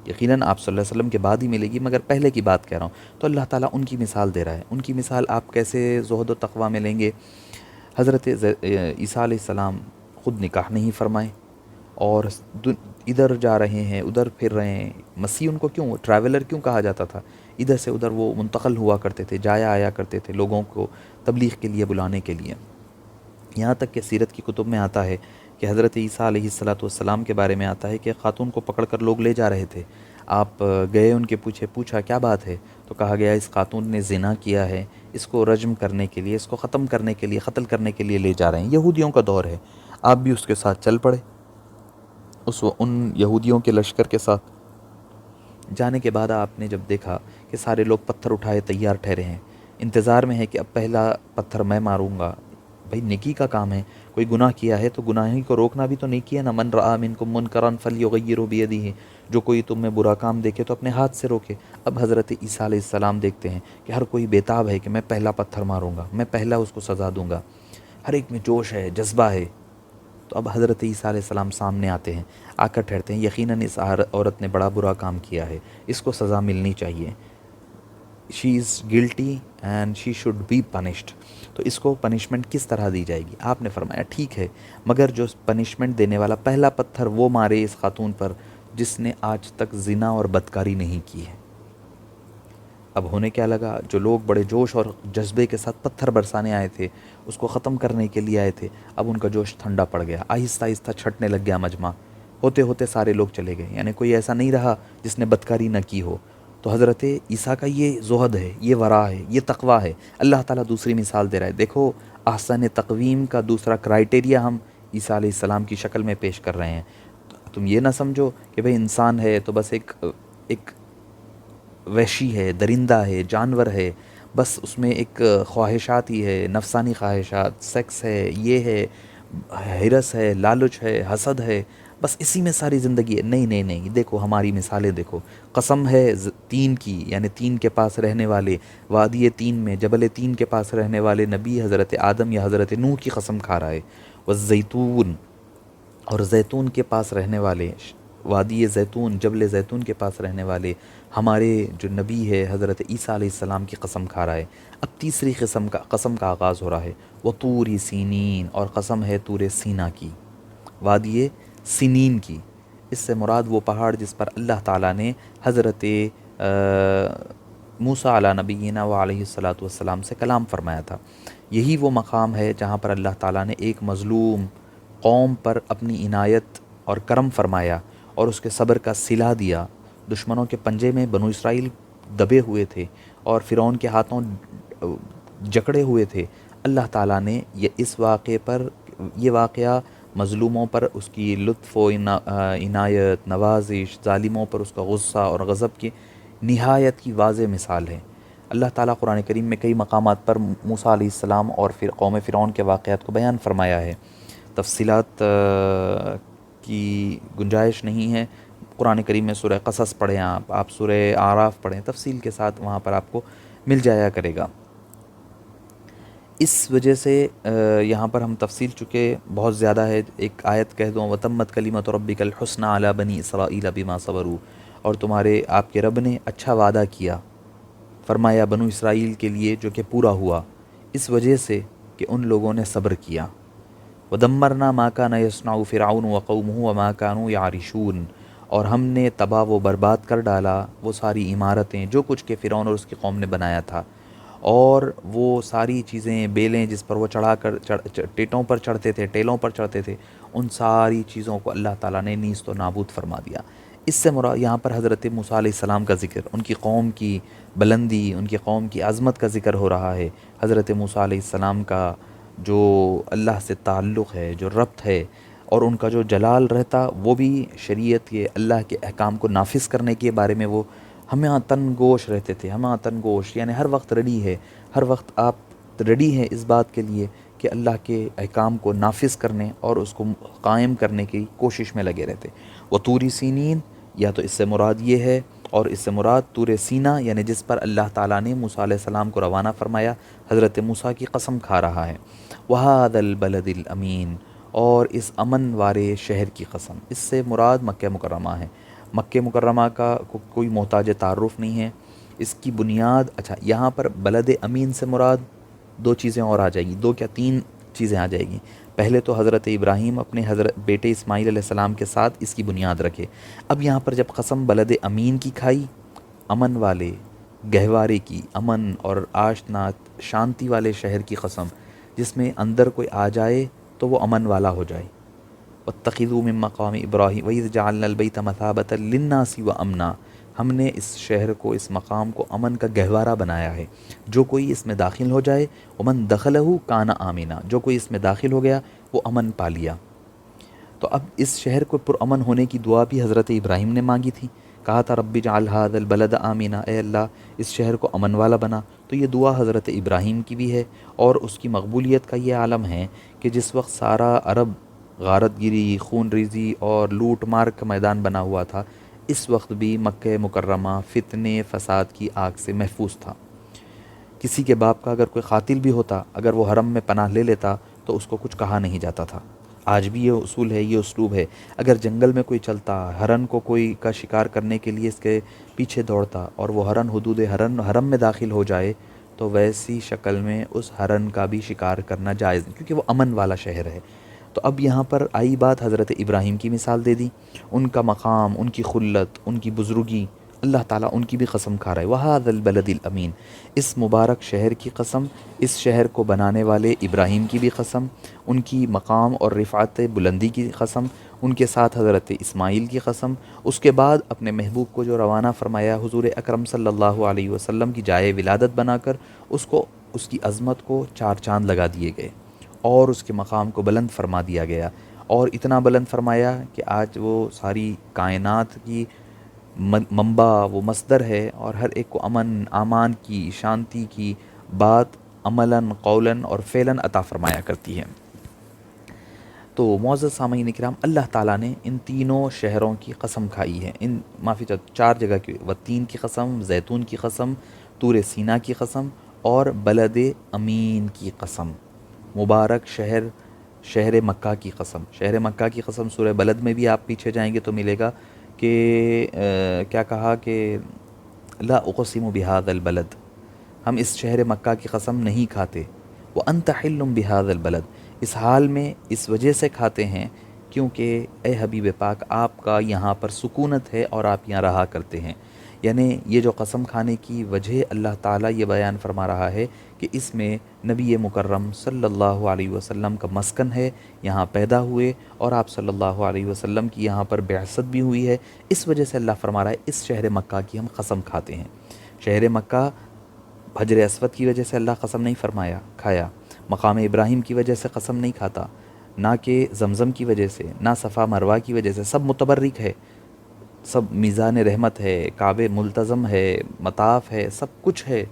یقیناً آپ صلی اللہ علیہ وسلم کے بعد ہی ملے گی، مگر پہلے کی بات کہہ رہا ہوں، تو اللہ تعالیٰ ان کی مثال دے رہا ہے۔ ان کی مثال آپ کیسے زہد و تقوی میں لیں گے؟ حضرت عیسیٰ علیہ السلام خود نکاح نہیں فرمائے اور ادھر جا رہے ہیں ادھر پھر رہے ہیں۔ مسیح ان کو کیوں ٹریولر کیوں کہا جاتا تھا؟ ادھر سے ادھر وہ منتقل ہوا کرتے تھے، جایا آیا کرتے تھے لوگوں کو تبلیغ کے لیے بلانے کے لیے۔ یہاں تک کہ سیرت کی کتب میں آتا ہے کہ حضرت عیسیٰ علیہ السلام کے بارے میں آتا ہے کہ خاتون کو پکڑ کر لوگ لے جا رہے تھے، آپ گئے ان کے پوچھا کیا بات ہے؟ تو کہا گیا اس خاتون نے زنا کیا ہے، اس کو رجم کرنے کے لیے، اس کو ختم کرنے کے لیے، قتل کرنے کے لیے لے جا رہے ہیں۔ یہودیوں کا دور ہے، آپ بھی اس کے ساتھ چل پڑے، ان یہودیوں کے لشکر کے ساتھ جانے کے بعد آپ نے جب دیکھا کہ سارے لوگ پتھر اٹھائے تیار ٹھہرے ہیں، انتظار میں ہے کہ اب پہلا پتھر میں ماروں گا۔ بھائی نیکی کا کام ہے، کوئی گناہ کیا ہے تو گناہی کو روکنا بھی تو نیکی ہے نا۔ من رآ منکم منکرا فلیغیرہ بیدہ، جو کوئی تم میں برا کام دیکھے تو اپنے ہاتھ سے روکے۔ اب حضرت عیسیٰ علیہ السلام دیکھتے ہیں کہ ہر کوئی بیتاب ہے کہ میں پہلا پتھر ماروں گا، میں پہلا اس کو سزا دوں گا، ہر ایک میں جوش ہے، جذبہ ہے۔ تو اب حضرت عیسیٰ علیہ السلام سامنے آتے ہیں، آ کر ٹھہرتے ہیں، یقیناً اس عورت نے بڑا برا کام کیا ہے، اس کو سزا ملنی چاہیے، she is guilty and she should be punished. تو اس کو پنشمنٹ کس طرح دی جائے گی؟ آپ نے فرمایا ٹھیک ہے، مگر جو پنشمنٹ دینے والا پہلا پتھر وہ مارے اس خاتون پر جس نے آج تک زنا اور بدکاری نہیں کی ہے۔ اب ہونے کیا لگا، جو لوگ بڑے جوش اور جذبے کے ساتھ پتھر برسانے آئے تھے، اس کو ختم کرنے کے لیے آئے تھے، اب ان کا جوش ٹھنڈا پڑ گیا، آہستہ آہستہ چھٹنے لگ گیا مجمع، ہوتے ہوتے سارے لوگ چلے گئے، یعنی کوئی ایسا نہیں رہا جس نے بدکاری نہ کی ہو۔ تو حضرت عیسیٰ کا یہ زہد ہے، یہ ورع ہے، یہ تقوی ہے۔ اللہ تعالیٰ دوسری مثال دے رہا ہے، دیکھو احسن تقویم کا دوسرا کرائٹیریا ہم عیسیٰ علیہ السلام کی شکل میں پیش کر رہے ہیں۔ تم یہ نہ سمجھو کہ بھئی انسان ہے تو بس ایک وحشی ہے، درندہ ہے، جانور ہے، بس اس میں ایک خواہشات ہی ہے، نفسانی خواہشات، سیکس ہے، یہ ہے، ہرس ہے، لالچ ہے، حسد ہے، بس اسی میں ساری زندگی ہے۔ نہیں نہیں نہیں، دیکھو ہماری مثالیں دیکھو، قسم ہے تین کی، یعنی تین کے پاس رہنے والے، وادی تین میں جبل تین کے پاس رہنے والے نبی حضرت آدم یا حضرت نوح کی قسم کھا رہا ہے، والزیتون، اور زیتون کے پاس رہنے والے، وادی زیتون، جبل زیتون کے پاس رہنے والے ہمارے جو نبی ہے حضرت عیسیٰ علیہ السلام کی قسم کھا رہا ہے۔ اب تیسری قسم کا آغاز ہو رہا ہے، وہ طور سینین، اور قسم ہے طور سینا کی، وادی سنین کی۔ اس سے مراد وہ پہاڑ جس پر اللہ تعالیٰ نے حضرت موسیٰ علیہ نبینا و علیہ السلام سے کلام فرمایا تھا۔ یہی وہ مقام ہے جہاں پر اللہ تعالیٰ نے ایک مظلوم قوم پر اپنی عنایت اور کرم فرمایا اور اس کے صبر کا صلہ دیا۔ دشمنوں کے پنجے میں بنو اسرائیل دبے ہوئے تھے اور فرعون کے ہاتھوں جکڑے ہوئے تھے۔ اللہ تعالیٰ نے یہ واقعہ مظلوموں پر اس کی لطف و عنایت، نوازش، ظالموں پر اس کا غصہ اور غضب کی نہایت کی واضح مثال ہے۔ اللہ تعالیٰ قرآن کریم میں کئی مقامات پر موسیٰ علیہ السلام اور پھر قوم فرعون کے واقعات کو بیان فرمایا ہے۔ تفصیلات کی گنجائش نہیں ہے، قرآن کریم میں سورہ قصص پڑھیں، آپ سورہ اعراف پڑھیں، تفصیل کے ساتھ وہاں پر آپ کو مل جایا کرے گا۔ اس وجہ سے یہاں پر ہم تفصیل چکے بہت زیادہ ہے، ایک آیت کہہ دوں، وَتَمَّتْ كَلِمَةُ رَبِّكَ الْحُسْنَى عَلَى بَنِي إِسْرَائِيلَ بِمَا صَبَرُوا، اور تمہارے آپ کے رب نے اچھا وعدہ کیا، فرمایا بنو اسرائیل کے لیے، جو کہ پورا ہوا اس وجہ سے کہ ان لوگوں نے صبر کیا۔ وَدَمَّرْنَا مَا كَانَ يَصْنَعُ فِرْعَوْنُ وَقَوْمُهُ وَمَا كَانُوا يَعْرِشُونَ، اور ہم نے تباہ و برباد کر ڈالا وہ ساری عمارتیں جو کچھ کہ فرعون اور اس کی قوم نے بنایا تھا، اور وہ ساری چیزیں، بیلیں جس پر وہ چڑھا کر ٹیٹوں پر چڑھتے تھے، ٹیلوں پر چڑھتے تھے، ان ساری چیزوں کو اللہ تعالیٰ نے نیست و نابود فرما دیا۔ اس سے مراد یہاں پر حضرت موسیٰ علیہ السلام کا ذکر، ان کی قوم کی بلندی، ان کی قوم کی عظمت کا ذکر ہو رہا ہے۔ حضرت موسیٰ علیہ السلام کا جو اللہ سے تعلق ہے، جو ربط ہے، اور ان کا جو جلال رہتا، وہ بھی شریعت کے، اللہ کے احکام کو نافذ کرنے کے بارے میں وہ ہمیں تن گوش رہتے تھے، ہمیں تن گوش، یعنی ہر وقت ریڈی ہے، ہر وقت آپ ریڈی ہیں اس بات کے لیے کہ اللہ کے احکام کو نافذ کرنے اور اس کو قائم کرنے کی کوشش میں لگے رہتے. وہ طور سینین، یا تو اس سے مراد یہ ہے، اور اس سے مراد طور سینہ یعنی جس پر اللہ تعالیٰ نے موسیٰ علیہ السلام کو روانہ فرمایا، حضرت موسیٰ کی قسم کھا رہا ہے. وَهَذَا الْبَلَدِ الْأَمِينَ، اور اس امن والے شہر کی قسم. اس سے مراد مکہ مکرمہ ہے. مکہ مکرمہ کا کوئی محتاج تعارف نہیں ہے. اس کی بنیاد، اچھا یہاں پر بلد امین سے مراد دو چیزیں اور آ جائیں گی، دو کیا تین چیزیں آ جائیں گی. پہلے تو حضرت ابراہیم اپنے بیٹے اسماعیل علیہ السلام کے ساتھ اس کی بنیاد رکھے. اب یہاں پر جب قسم بلد امین کی کھائی، امن والے گہوارے کی، امن اور آشنات شانتی والے شہر کی قسم، جس میں اندر کوئی آ جائے تو وہ امن والا ہو جائے. وَاتَّخِذُوا مِن مَّقَامِ إِبْرَاهِيمَ وَإِذْ جَعَلْنَا الْبَيْتَ مَثَابَةً لِلنَّاسِ وَأَمْنًا، ہم نے اس شہر کو، اس مقام کو امن کا گہوارہ بنایا ہے. جو کوئی اس میں داخل ہو جائے، وَمَن دَخَلَهُ كَانَ آمِنًا، جو کوئی اس میں داخل ہو گیا وہ امن پا لیا. تو اب اس شہر کو پرامن ہونے کی دعا بھی حضرت ابراہیم نے مانگی تھی. کہا تھا رب اجعل هذا البلد آمنا، اے اللہ اس شہر کو امن والا بنا. تو یہ دعا حضرت ابراہیم کی بھی ہے، اور اس کی مقبولیت کا یہ عالم ہے کہ جس وقت سارا عرب غارت گیری، خون ریزی اور لوٹ مار کا میدان بنا ہوا تھا، اس وقت بھی مکہ مکرمہ فتنے فساد کی آگ سے محفوظ تھا. کسی کے باپ کا اگر کوئی قاتل بھی ہوتا، اگر وہ حرم میں پناہ لے لیتا تو اس کو کچھ کہا نہیں جاتا تھا. آج بھی یہ اصول ہے، یہ اسلوب ہے. اگر جنگل میں کوئی چلتا، ہرن کو کوئی کا شکار کرنے کے لیے اس کے پیچھے دوڑتا اور وہ ہرن حدود حرم میں داخل ہو جائے، تو ویسی شکل میں اس ہرن کا بھی شکار کرنا جائز نہیں، کیونکہ وہ امن والا شہر ہے. تو اب یہاں پر آئی بات، حضرت ابراہیم کی مثال دے دی. ان کا مقام، ان کی خلت، ان کی بزرگی، اللہ تعالیٰ ان کی بھی قسم کھا رہا ہے. وَهَذَا الْبَلَدِ الْأَمِينَ، اس مبارک شہر کی قسم، اس شہر کو بنانے والے ابراہیم کی بھی قسم، ان کی مقام اور رفعت بلندی کی قسم، ان کے ساتھ حضرت اسماعیل کی قسم. اس کے بعد اپنے محبوب کو جو روانہ فرمایا حضور اکرم صلی اللہ علیہ وسلم کی جائے ولادت بنا کر، اس کی عظمت کو چار چاند لگا دیے گئے اور اس کے مقام کو بلند فرما دیا گیا. اور اتنا بلند فرمایا کہ آج وہ ساری کائنات کی منبع، وہ مصدر ہے، اور ہر ایک کو امن، امان کی، شانتی کی بات عملاً، قولاً اور فعلاً عطا فرمایا کرتی ہے. تو معزز سامعین کرام، اللہ تعالیٰ نے ان تینوں شہروں کی قسم کھائی ہے. ان معافی چاہتا، چار جگہ کی، والتین کی قسم، زیتون کی قسم، طور سینا کی قسم اور بلد امین کی قسم. مبارک شہر، شہر مکہ کی قسم. شہر مکہ کی قسم سورہ بلد میں بھی آپ پیچھے جائیں گے تو ملے گا کہ کیا کہا کہ لا اقسم بہذا البلد، ہم اس شہر مکہ کی قسم نہیں کھاتے. وانت حل بہذا البلد، اس حال میں اس وجہ سے کھاتے ہیں کیونکہ اے حبیب پاک آپ کا یہاں پر سکونت ہے اور آپ یہاں رہا کرتے ہیں. یعنی یہ جو قسم کھانے کی وجہ اللہ تعالیٰ یہ بیان فرما رہا ہے کہ اس میں نبی مکرم صلی اللہ علیہ وسلم کا مسکن ہے، یہاں پیدا ہوئے، اور آپ صلی اللہ علیہ وسلم کی یہاں پر بعثت بھی ہوئی ہے. اس وجہ سے اللہ فرما رہا ہے اس شہر مکہ کی ہم قسم کھاتے ہیں. شہر مکہ حجر اسود کی وجہ سے اللہ قسم نہیں فرمایا کھایا، مقام ابراہیم کی وجہ سے قسم نہیں کھاتا، نہ کہ زمزم کی وجہ سے، نہ صفا مروہ کی وجہ سے. سب متبرک ہے، سب میزان رحمت ہے، کعبے ملتزم ہے، مطاف ہے، سب کچھ ہے.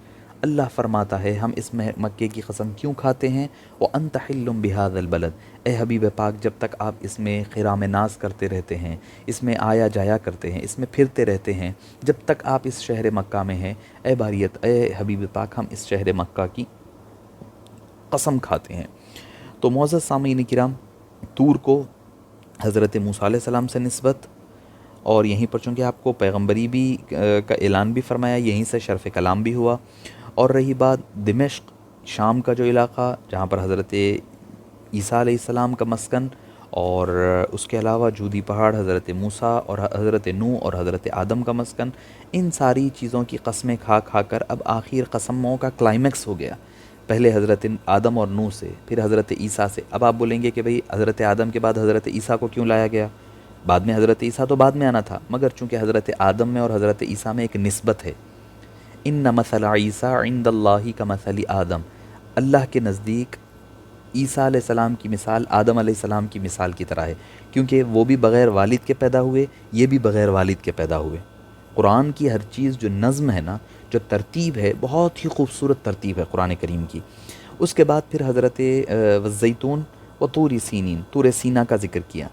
اللہ فرماتا ہے ہم اس مکے کی قسم کیوں کھاتے ہیں. وَأَنْتَ حِلٌّ بِهَذَا الْبَلَدِ، اے حبیب پاک جب تک آپ اس میں خرام ناز کرتے رہتے ہیں، اس میں آیا جایا کرتے ہیں، اس میں پھرتے رہتے ہیں، جب تک آپ اس شہر مکہ میں ہیں، اے باریت، اے حبیب پاک ہم اس شہر مکہ کی قسم کھاتے ہیں. تو معزز سامعین کرام، طور کو حضرت موسیٰ علیہ السلام سے نسبت، اور یہیں پر چونکہ آپ کو پیغمبری بھی کا اعلان بھی فرمایا، یہیں سے شرف کلام بھی ہوا. اور رہی بات دمشق، شام کا جو علاقہ جہاں پر حضرت عیسیٰ علیہ السلام کا مسکن، اور اس کے علاوہ جودی پہاڑ حضرت موسیٰ اور حضرت نوح اور حضرت آدم کا مسکن، ان ساری چیزوں کی قسمیں کھا کھا کر اب آخر قسموں کا کلائمیکس ہو گیا. پہلے حضرت آدم اور نوح سے، پھر حضرت عیسیٰ سے. اب آپ بولیں گے کہ بھئی حضرت آدم کے بعد حضرت عیسیٰ کو کیوں لایا گیا؟ بعد میں حضرت عیسیٰ تو بعد میں آنا تھا، مگر چونکہ حضرت آدم میں اور حضرت عیسیٰ میں ایک نسبت ہے. ان مثل عیسیٰ عند اللہ کمثل آدم، اللہ کے نزدیک عیسیٰ علیہ السلام کی مثال آدم علیہ السلام کی مثال کی طرح ہے، کیونکہ وہ بھی بغیر والد کے پیدا ہوئے، یہ بھی بغیر والد کے پیدا ہوئے. قرآن کی ہر چیز جو نظم ہے نا، جو ترتیب ہے، بہت ہی خوبصورت ترتیب ہے قرآن کریم کی. اس کے بعد پھر حضرت والزیتون و طور سینین، طور سینا کا ذکر کیا۔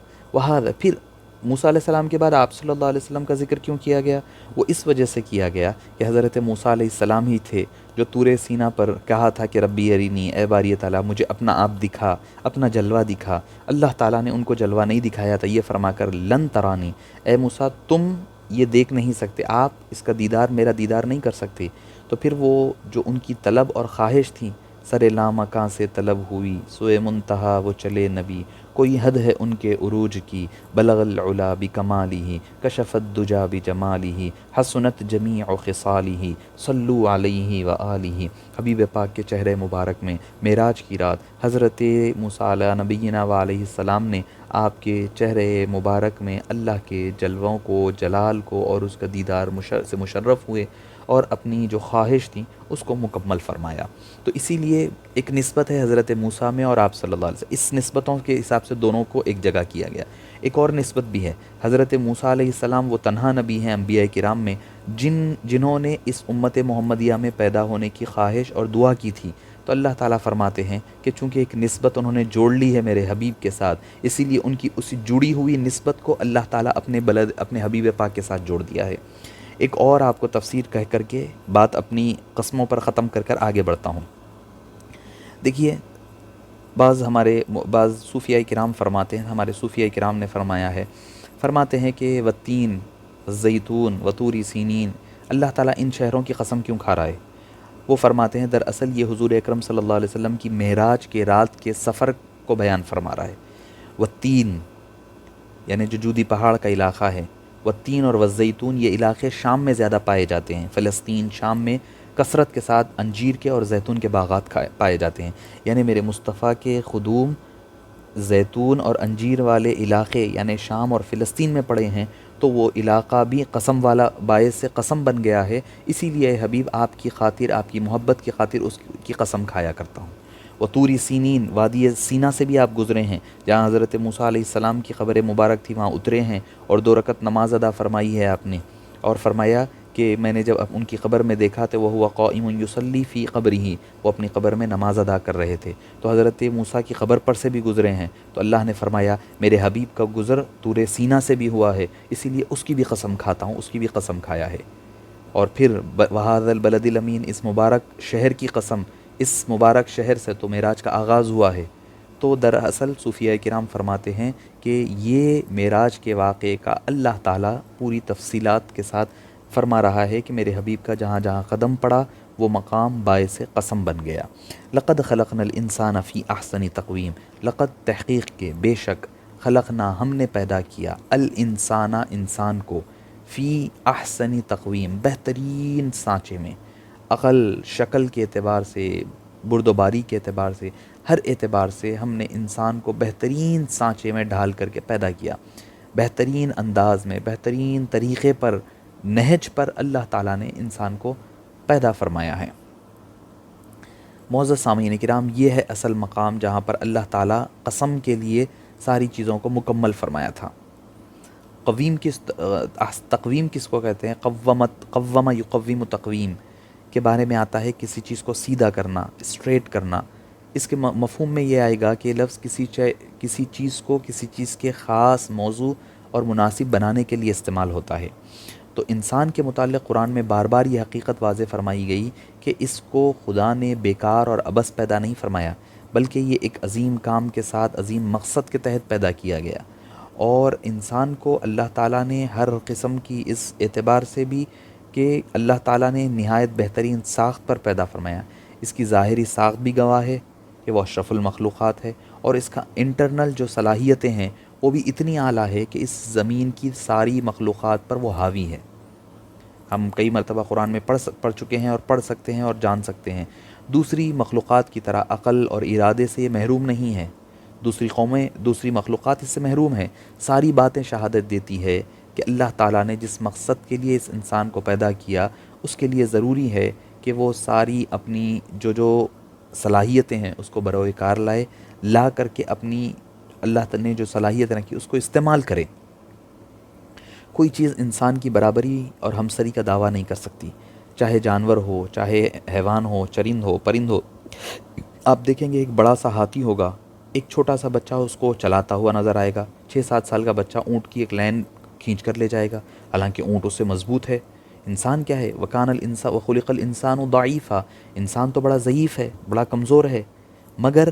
پھر موسیٰ علیہ السلام کے بعد آپ صلی اللہ علیہ وسلم کا ذکر کیوں کیا گیا؟ وہ اس وجہ سے کیا گیا کہ حضرت موسیٰ علیہ السلام ہی تھے جو طور سینا پر کہا تھا کہ ربی ارینی، اے باری تعالیٰ مجھے اپنا آپ دکھا، اپنا جلوہ دکھا۔ اللہ تعالیٰ نے ان کو جلوہ نہیں دکھایا تھا، یہ فرما کر لن ترانی، اے موسیٰ تم یہ دیکھ نہیں سکتے، آپ اس کا دیدار، میرا دیدار نہیں کر سکتے۔ تو پھر وہ جو ان کی طلب اور خواہش تھی، سر لامکاں سے طلب ہوئی، سوئے منتہا وہ چلے نبی، کوئی حد ہے ان کے عروج کی، بلغ العلا بکمالہ، کشف الدجا بجمالہ، حسنت جمیع خصالہ، صلو علیہ وآلہ۔ حبیب پاک کے چہرے مبارک میں معراج کی رات حضرت موسیٰ علیہ نبینا و علیہ السلام نے آپ کے چہرے مبارک میں اللہ کے جلووں کو، جلال کو اور اس کا دیدار سے مشرف ہوئے اور اپنی جو خواہش تھی اس کو مکمل فرمایا۔ تو اسی لیے ایک نسبت ہے حضرت موسیٰ میں اور آپ صلی اللہ علیہ وسلم، اس نسبتوں کے حساب سے دونوں کو ایک جگہ کیا گیا۔ ایک اور نسبت بھی ہے، حضرت موسیٰ علیہ السلام وہ تنہا نبی ہیں انبیاء کرام میں جنہوں نے اس امت محمدیہ میں پیدا ہونے کی خواہش اور دعا کی تھی۔ تو اللہ تعالیٰ فرماتے ہیں کہ چونکہ ایک نسبت انہوں نے جوڑ لی ہے میرے حبیب کے ساتھ، اسی لیے ان کی اسی جڑی ہوئی نسبت کو اللہ تعالیٰ اپنے حبیب پاک کے ساتھ جوڑ دیا ہے۔ ایک اور آپ کو تفسیر کہہ کر کے بات اپنی قسموں پر ختم کر کر آگے بڑھتا ہوں۔ دیکھیے، بعض صوفیاء کرام فرماتے ہیں، ہمارے صوفیاء کرام نے فرمایا ہے، فرماتے ہیں کہ والتین والزیتون وطور سینین، اللہ تعالیٰ ان شہروں کی قسم کیوں کھا رہا ہے؟ وہ فرماتے ہیں دراصل یہ حضور اکرم صلی اللہ علیہ وسلم کی معراج کے رات کے سفر کو بیان فرما رہا ہے۔ والتین یعنی جو جودی پہاڑ کا علاقہ ہے، والتین اور والزیتون یہ علاقے شام میں زیادہ پائے جاتے ہیں، فلسطین شام میں کثرت کے ساتھ انجیر کے اور زیتون کے باغات پائے جاتے ہیں۔ یعنی میرے مصطفیٰ کے خدوم زیتون اور انجیر والے علاقے یعنی شام اور فلسطین میں پڑے ہیں، تو وہ علاقہ بھی قسم والا باعث سے قسم بن گیا ہے، اسی لیے اے حبیب آپ کی خاطر، آپ کی محبت کی خاطر اس کی قسم کھایا کرتا ہوں۔ وہ طور سینین، وادی سینا سے بھی آپ گزرے ہیں جہاں حضرت موسیٰ علیہ السلام کی قبر مبارک تھی، وہاں اترے ہیں اور 2 رکعت نماز ادا فرمائی ہے آپ نے، اور فرمایا کہ میں نے جب ان کی قبر میں دیکھا تو وہ قائم یصلی فی قبرہ، وہ اپنی قبر میں نماز ادا کر رہے تھے۔ تو حضرت موسیٰ کی قبر پر سے بھی گزرے ہیں، تو اللہ نے فرمایا میرے حبیب کا گزر طور سینا سے بھی ہوا ہے، اسی لیے اس کی بھی قسم کھاتا ہوں، اس کی بھی قسم کھایا ہے۔ اور پھر وہذا البلد الامین، اس مبارک شہر کی قسم، اس مبارک شہر سے تو معراج کا آغاز ہوا ہے۔ تو دراصل صوفیاء کرام فرماتے ہیں کہ یہ معراج کے واقعے کا اللہ تعالیٰ پوری تفصیلات کے ساتھ فرما رہا ہے کہ میرے حبیب کا جہاں جہاں قدم پڑا وہ مقام باعث قسم بن گیا۔ لقد خلقنا الانسان فی احسن تقویم، لقد تحقیق کے بے شک، خلقنا ہم نے پیدا کیا، الانسان انسان کو، فی احسن تقویم بہترین سانچے میں، عقل شکل کے اعتبار سے، بردباری کے اعتبار سے، ہر اعتبار سے ہم نے انسان کو بہترین سانچے میں ڈھال کر کے پیدا کیا، بہترین انداز میں، بہترین طریقے پر، نہج پر اللہ تعالیٰ نے انسان کو پیدا فرمایا ہے۔ معزز سامعین کرام، یہ ہے اصل مقام جہاں پر اللہ تعالیٰ قسم کے لیے ساری چیزوں کو مکمل فرمایا تھا۔ تقویم کس کو کہتے ہیں؟ قوم یقوم تقویم کے بارے میں آتا ہے کسی چیز کو سیدھا کرنا، اسٹریٹ کرنا۔ اس کے مفہوم میں یہ آئے گا کہ لفظ کسی چیز کو کسی چیز کے خاص موضوع اور مناسب بنانے کے لیے استعمال ہوتا ہے۔ تو انسان کے متعلق قرآن میں بار بار یہ حقیقت واضح فرمائی گئی کہ اس کو خدا نے بیکار اور عبث پیدا نہیں فرمایا، بلکہ یہ ایک عظیم کام کے ساتھ عظیم مقصد کے تحت پیدا کیا گیا۔ اور انسان کو اللہ تعالیٰ نے ہر قسم کی اس اعتبار سے بھی کہ اللہ تعالیٰ نے نہایت بہترین ساخت پر پیدا فرمایا۔ اس کی ظاہری ساخت بھی گواہ ہے کہ وہ اشرف المخلوقات ہے، اور اس کا انٹرنل جو صلاحیتیں ہیں وہ بھی اتنی اعلیٰ ہے کہ اس زمین کی ساری مخلوقات پر وہ حاوی ہے۔ ہم کئی مرتبہ قرآن میں پڑھ چکے ہیں اور پڑھ سکتے ہیں اور جان سکتے ہیں۔ دوسری مخلوقات کی طرح عقل اور ارادے سے یہ محروم نہیں ہے، دوسری مخلوقات اس سے محروم ہیں۔ ساری باتیں شہادت دیتی ہے کہ اللہ تعالیٰ نے جس مقصد کے لیے اس انسان کو پیدا کیا، اس کے لیے ضروری ہے کہ وہ ساری اپنی جو صلاحیتیں ہیں اس کو بروئے کار لا کر کے اپنی اللہ نے جو صلاحیت رکھی اس کو استعمال کرے۔ کوئی چیز انسان کی برابری اور ہمسری کا دعویٰ نہیں کر سکتی، چاہے جانور ہو، چاہے حیوان ہو، چرند ہو، پرند ہو، آپ دیکھیں گے ایک بڑا سا ہاتھی ہوگا، ایک چھوٹا سا بچہ اس کو چلاتا ہوا نظر آئے گا، 6-7 سال کا بچہ اونٹ کی ایک لین کھینچ کر لے جائے گا، حالانکہ اونٹ اس سے مضبوط ہے۔ انسان کیا ہے؟ وَكَانَ الْإِنسَانُ وَخُلِقَ الْإِنسَانُ ضَعِيفًا، انسان تو بڑا ضعیف ہے، بڑا کمزور ہے، مگر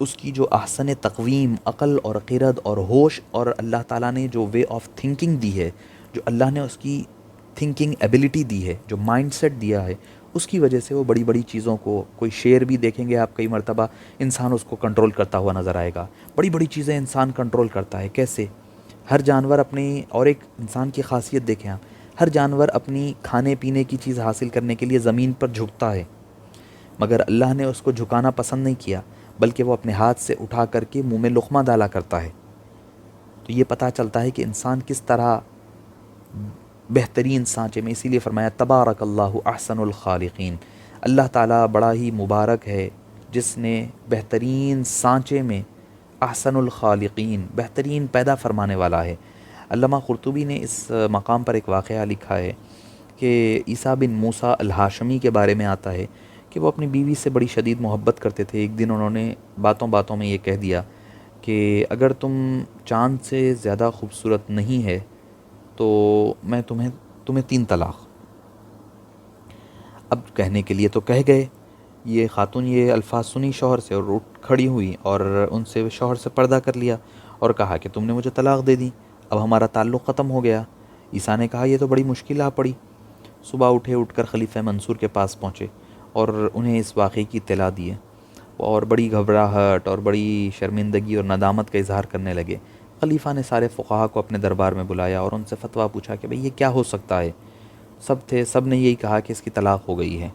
اس کی جو احسن تقویم، عقل اور خرد اور ہوش، اور اللہ تعالیٰ نے جو وے آف تھنکنگ دی ہے، جو اللہ نے اس کی تھنکنگ ایبلٹی دی ہے، جو مائنڈ سیٹ دیا ہے، اس کی وجہ سے وہ بڑی بڑی چیزوں کو، کوئی شیر بھی دیکھیں گے آپ کئی مرتبہ، انسان اس کو کنٹرول کرتا ہوا نظر آئے گا۔ بڑی بڑی چیزیں انسان کنٹرول کرتا ہے، کیسے؟ ہر جانور اپنی، اور ایک انسان کی خاصیت دیکھیں آپ، ہر جانور اپنی کھانے پینے کی چیز حاصل کرنے کے لیے زمین پر جھکتا ہے، مگر اللہ نے اس کو جھکانا پسند نہیں کیا، بلکہ وہ اپنے ہاتھ سے اٹھا کر کے منہ میں لقمہ ڈالا کرتا ہے۔ تو یہ پتہ چلتا ہے کہ انسان کس طرح بہترین سانچے میں، اسی لیے فرمایا تبارک اللہ احسن الخالقین، اللہ تعالیٰ بڑا ہی مبارک ہے جس نے بہترین سانچے میں، احسن الخالقین، بہترین پیدا فرمانے والا ہے۔ علامہ قرطبی نے اس مقام پر ایک واقعہ لکھا ہے کہ عیسیٰ بن موسیٰ الہاشمی کے بارے میں آتا ہے کہ وہ اپنی بیوی سے بڑی شدید محبت کرتے تھے۔ ایک دن انہوں نے باتوں باتوں میں یہ کہہ دیا کہ اگر تم چاند سے زیادہ خوبصورت نہیں ہے تو میں تمہیں 3 طلاق۔ اب کہنے کے لیے تو کہہ گئے، یہ خاتون یہ الفاظ سنی شوہر سے اور اٹھ کھڑی ہوئی اور ان سے شوہر سے پردہ کر لیا اور کہا کہ تم نے مجھے طلاق دے دی، اب ہمارا تعلق ختم ہو گیا۔ عیسیٰ نے کہا یہ تو بڑی مشکل آ پڑی۔ صبح اٹھ کر خلیفہ منصور کے پاس پہنچے اور انہیں اس واقعے کی اطلاع دیے، اور بڑی گھبراہٹ اور بڑی شرمندگی اور ندامت کا اظہار کرنے لگے۔ خلیفہ نے سارے فقہا کو اپنے دربار میں بلایا اور ان سے فتویٰ پوچھا کہ بھئی یہ کیا ہو سکتا ہے؟ سب نے یہی کہا کہ اس کی طلاق ہو گئی ہے،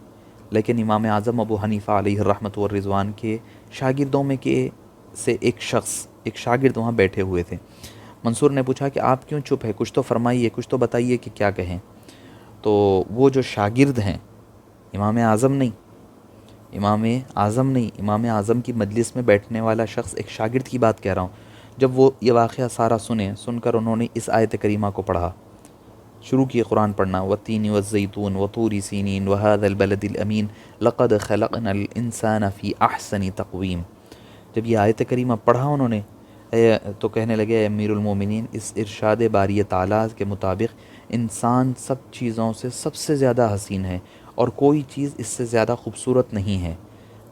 لیکن امام اعظم ابو حنیفہ علیہ الرحمۃ والرضوان کے شاگردوں میں سے ایک شاگرد وہاں بیٹھے ہوئے تھے۔ منصور نے پوچھا کہ آپ کیوں چپ ہے؟ کچھ تو فرمائیے، کچھ تو بتائیے کہ کیا کہیں۔ تو وہ جو شاگرد ہیں، امام اعظم نہیں، امام اعظم کی مجلس میں بیٹھنے والا شخص، ایک شاگرد کی بات کہہ رہا ہوں، جب وہ یہ واقعہ سارا سن کر انہوں نے اس آیت کریمہ کو پڑھا، شروع کیے قرآن پڑھنا، والتین والزیتون وطور سینین وہذا البلد الامین لقد خلقنا الانسان فی احسن تقویم۔ جب یہ آیت کریمہ پڑھا انہوں نے تو کہنے لگے اے امیر المومنین، اس ارشاد باری تعالیٰ کے مطابق انسان سب چیزوں سے سب سے زیادہ حسین ہے اور کوئی چیز اس سے زیادہ خوبصورت نہیں ہے۔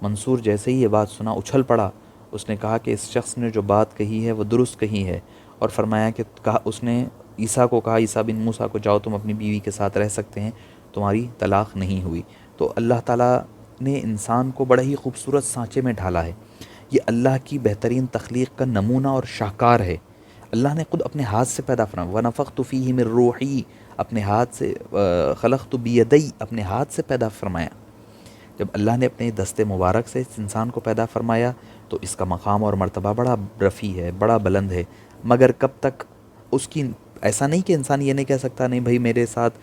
منصور جیسے ہی یہ بات سنا اچھل پڑا، اس نے کہا کہ اس شخص نے جو بات کہی ہے وہ درست کہی ہے، اور فرمایا کہ اس نے عیسیٰ کو کہا، عیسیٰ بن موسیٰ کو جاؤ تم اپنی بیوی کے ساتھ رہ سکتے ہیں، تمہاری طلاق نہیں ہوئی۔ تو اللہ تعالیٰ نے انسان کو بڑا ہی خوبصورت سانچے میں ڈھالا ہے۔ یہ اللہ کی بہترین تخلیق کا نمونہ اور شاہکار ہے۔ اللہ نے خود اپنے ہاتھ سے پیدا فرمایا، وَنَفَخْتُ فِيهِ مِن رُوحِي، اپنے ہاتھ سے، خلقت بیدی، اپنے ہاتھ سے پیدا فرمایا۔ جب اللہ نے اپنے دست مبارک سے اس انسان کو پیدا فرمایا تو اس کا مقام اور مرتبہ بڑا رفیع ہے، بڑا بلند ہے، مگر کب تک اس کی، ایسا نہیں کہ انسان یہ نہیں کہہ سکتا نہیں بھائی میرے ساتھ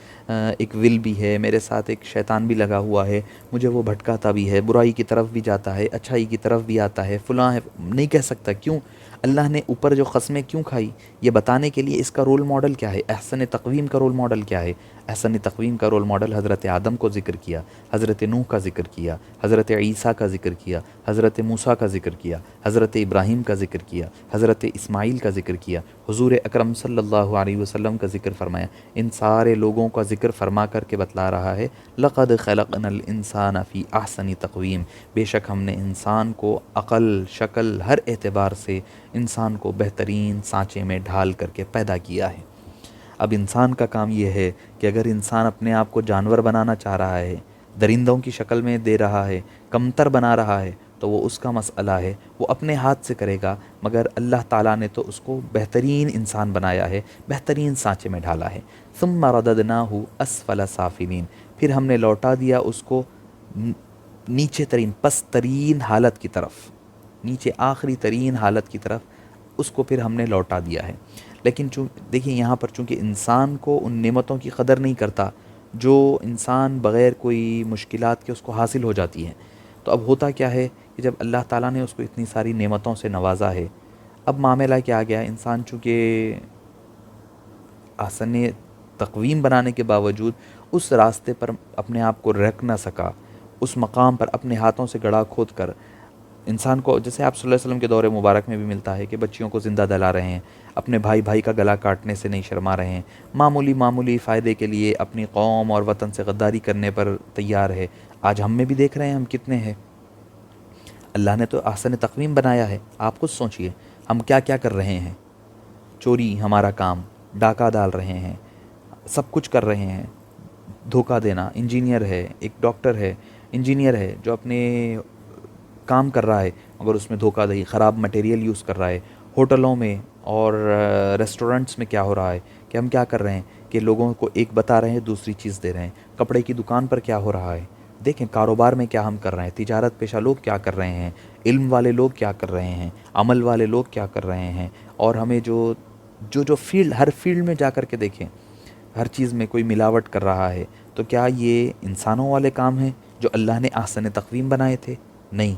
ایک ول بھی ہے، میرے ساتھ ایک شیطان بھی لگا ہوا ہے، مجھے وہ بھٹکاتا بھی ہے، برائی کی طرف بھی جاتا ہے، اچھائی کی طرف بھی آتا ہے، فلاں ہے، نہیں کہہ سکتا۔ کیوں؟ اللہ نے اوپر جو قسمیں کیوں کھائی؟ یہ بتانے کے لیے اس کا رول ماڈل کیا ہے، احسن تقویم کا رول ماڈل کیا ہے۔ احسن تقویم کا رول ماڈل حضرت آدم کو ذکر کیا، حضرت نوح کا ذکر کیا، حضرت عیسیٰ کا ذکر کیا، حضرت موسیٰ کا ذکر کیا، حضرت ابراہیم کا ذکر کیا، حضرت اسماعیل کا ذکر کیا، حضور اکرم صلی اللہ علیہ وسلم کا ذکر فرمایا۔ ان سارے لوگوں کا ذکر فرما کر کے بتلا رہا ہے لقد خلقنا الانسان فی احسن تقویم، بے شک ہم نے انسان کو عقل، شکل، ہر اعتبار سے انسان کو بہترین سانچے میں ڈھال کر کے پیدا کیا ہے۔ اب انسان کا کام یہ ہے کہ اگر انسان اپنے آپ کو جانور بنانا چاہ رہا ہے، درندوں کی شکل میں دے رہا ہے، کمتر بنا رہا ہے، تو وہ اس کا مسئلہ ہے، وہ اپنے ہاتھ سے کرے گا، مگر اللہ تعالیٰ نے تو اس کو بہترین انسان بنایا ہے، بہترین سانچے میں ڈھالا ہے۔ ثم رددناہ اسفل سافلین، پھر ہم نے لوٹا دیا اس کو نیچے ترین، پست ترین حالت کی طرف، نیچے آخری ترین حالت کی طرف اس کو پھر ہم نے لوٹا دیا ہے۔ لیکن دیکھیں یہاں پر چونکہ انسان کو ان نعمتوں کی قدر نہیں کرتا جو انسان بغیر کوئی مشکلات کے اس کو حاصل ہو جاتی ہیں، تو اب ہوتا کیا ہے کہ جب اللہ تعالیٰ نے اس کو اتنی ساری نعمتوں سے نوازا ہے، اب معاملہ کیا آ گیا، انسان چونکہ احسن تقویم بنانے کے باوجود اس راستے پر اپنے آپ کو رکھ نہ سکا، اس مقام پر اپنے ہاتھوں سے گڑھا کھود کر انسان کو جیسے آپ صلی اللہ علیہ وسلم کے دور مبارک میں بھی ملتا ہے کہ بچیوں کو زندہ دلا رہے ہیں، اپنے بھائی کا گلا کاٹنے سے نہیں شرما رہے ہیں، معمولی فائدے کے لیے اپنی قوم اور وطن سے غداری کرنے پر تیار ہے۔ آج ہم میں بھی دیکھ رہے ہیں ہم کتنے ہیں۔ اللہ نے تو احسن تقویم بنایا ہے، آپ خود سوچئے ہم کیا کیا کر رہے ہیں۔ چوری ہمارا کام، ڈاکہ ڈال رہے ہیں، سب کچھ کر رہے ہیں، دھوکہ دینا۔ انجینئر ہے، ایک ڈاکٹر ہے، انجینئر ہے جو اپنے کام کر رہا ہے مگر اس میں دھوکہ دہی، خراب مٹیریل یوز کر رہا ہے۔ ہوٹلوں میں اور ریسٹورنٹس میں کیا ہو رہا ہے کہ ہم کیا کر رہے ہیں کہ لوگوں کو ایک بتا رہے ہیں دوسری چیز دے رہے ہیں۔ کپڑے کی دکان پر کیا ہو رہا ہے، دیکھیں کاروبار میں کیا ہم کر رہے ہیں، تجارت پیشہ لوگ کیا کر رہے ہیں، علم والے لوگ کیا کر رہے ہیں، عمل والے لوگ کیا کر رہے ہیں۔ اور ہمیں جو فیلڈ، ہر فیلڈ میں جا کر کے دیکھیں، ہر چیز میں کوئی ملاوٹ کر رہا ہے۔ تو کیا یہ انسانوں والے کام ہیں جو اللہ نے احسن تقویم بنائے تھے؟ نہیں۔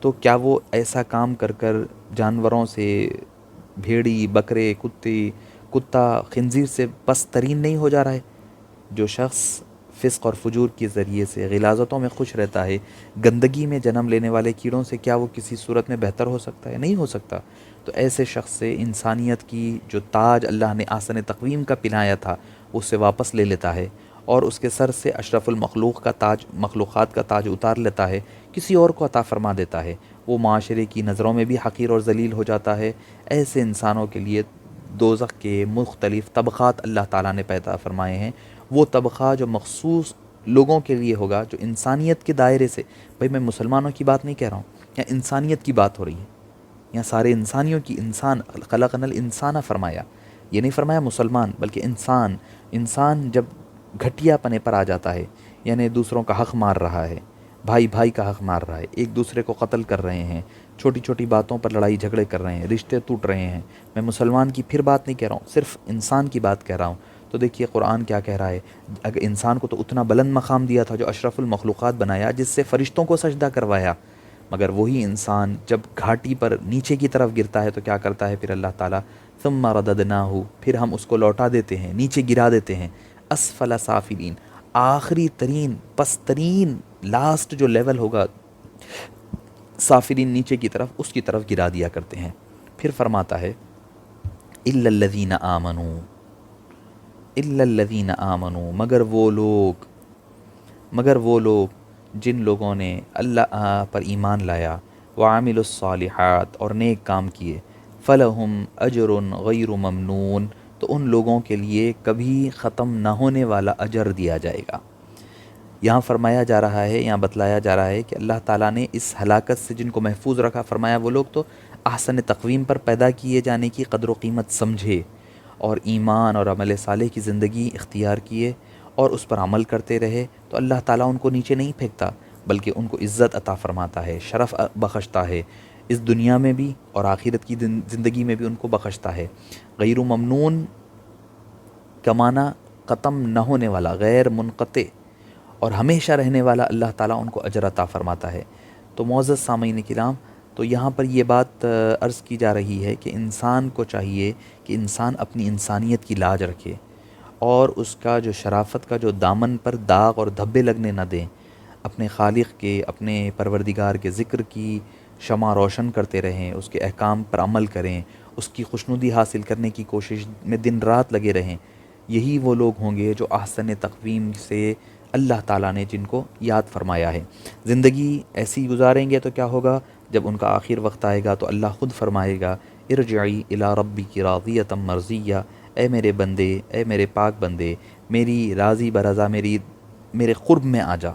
تو کیا وہ ایسا کام کر کر جانوروں سے، بھیڑی، بکرے، کتا، خنزیر سے پست ترین نہیں ہو جا رہا ہے؟ جو شخص فسق اور فجور کے ذریعے سے غلاظتوں میں خوش رہتا ہے، گندگی میں جنم لینے والے کیڑوں سے کیا وہ کسی صورت میں بہتر ہو سکتا ہے؟ نہیں ہو سکتا۔ تو ایسے شخص سے انسانیت کی جو تاج اللہ نے احسن تقویم کا پہنایا تھا اس سے واپس لے لیتا ہے، اور اس کے سر سے اشرف المخلوق کا تاج، مخلوقات کا تاج اتار لیتا ہے، کسی اور کو عطا فرما دیتا ہے۔ وہ معاشرے کی نظروں میں بھی حقیر اور ذلیل ہو جاتا ہے۔ ایسے انسانوں کے لیے دوزخ کے مختلف طبقات اللہ تعالیٰ نے پیدا فرمائے ہیں۔ وہ طبقہ جو مخصوص لوگوں کے لیے ہوگا جو انسانیت کے دائرے سے، بھئی میں مسلمانوں کی بات نہیں کہہ رہا ہوں، یا انسانیت کی بات ہو رہی ہے، یا سارے انسانیوں کی، انسان خلقنا الانسان فرمایا، یہ نہیں فرمایا مسلمان بلکہ انسان جب گھٹیا پنے پر آ جاتا ہے، یعنی دوسروں کا حق مار رہا ہے، بھائی کا حق مار رہا ہے، ایک دوسرے کو قتل کر رہے ہیں، چھوٹی چھوٹی باتوں پر لڑائی جھگڑے کر رہے ہیں، رشتے ٹوٹ رہے ہیں۔ میں مسلمان کی پھر بات نہیں کہہ رہا ہوں، صرف انسان کی بات کہہ رہا ہوں۔ تو دیکھیے قرآن کیا کہہ رہا ہے، اگر انسان کو تو اتنا بلند مقام دیا تھا جو اشرف المخلوقات بنایا، جس سے فرشتوں کو سجدہ کروایا، مگر وہی انسان جب گھاٹی پر نیچے کی طرف گرتا ہے تو کیا کرتا ہے پھر اللہ تعالیٰ، ثم رددناہ، پھر ہم اس کو لوٹا دیتے ہیں، نیچے گرا دیتے ہیں، اسفل سافلین، آخری ترین، پسترین، لاسٹ جو لیول ہوگا سافلین، نیچے کی طرف، اس کی طرف گرا دیا کرتے ہیں۔ پھر فرماتا ہے الا الذین آمنوا، الا الذین آمنوا، مگر وہ لوگ جن لوگوں نے اللہ پر ایمان لایا، وعملوا الصالحات، اور نیک کام کیے، فلہم اجر غیر ممنون، تو ان لوگوں کے لیے کبھی ختم نہ ہونے والا اجر دیا جائے گا۔ یہاں فرمایا جا رہا ہے، یہاں بتلایا جا رہا ہے کہ اللہ تعالیٰ نے اس ہلاکت سے جن کو محفوظ رکھا، فرمایا وہ لوگ تو احسن تقویم پر پیدا کیے جانے کی قدر و قیمت سمجھے، اور ایمان اور عمل صالح کی زندگی اختیار کیے اور اس پر عمل کرتے رہے، تو اللہ تعالیٰ ان کو نیچے نہیں پھینکتا بلکہ ان کو عزت عطا فرماتا ہے، شرف بخشتا ہے، اس دنیا میں بھی اور آخرت کی زندگی میں بھی ان کو بخشتا ہے۔ غیر ممنون کا معنی ختم نہ ہونے والا، غیر منقطع اور ہمیشہ رہنے والا، اللہ تعالیٰ ان کو اجر عطا فرماتا ہے۔ تو معزز سامعین کرام، تو یہاں پر یہ بات عرض کی جا رہی ہے کہ انسان کو چاہیے کہ انسان اپنی انسانیت کی لاج رکھے، اور اس کا جو شرافت کا جو دامن پر داغ اور دھبے لگنے نہ دیں، اپنے خالق کے، اپنے پروردگار کے ذکر کی شمع روشن کرتے رہیں، اس کے احکام پر عمل کریں، اس کی خوشنودی حاصل کرنے کی کوشش میں دن رات لگے رہیں۔ یہی وہ لوگ ہوں گے جو احسن تقویم سے اللہ تعالیٰ نے جن کو یاد فرمایا ہے۔ زندگی ایسی گزاریں گے تو کیا ہوگا، جب ان کا آخر وقت آئے گا تو اللہ خود فرمائے گا ارجعی الی ربک راضیۃ مرضیہ، اے میرے بندے، اے میرے پاک بندے، میری راضی برضا، میرے قرب میں آ جا۔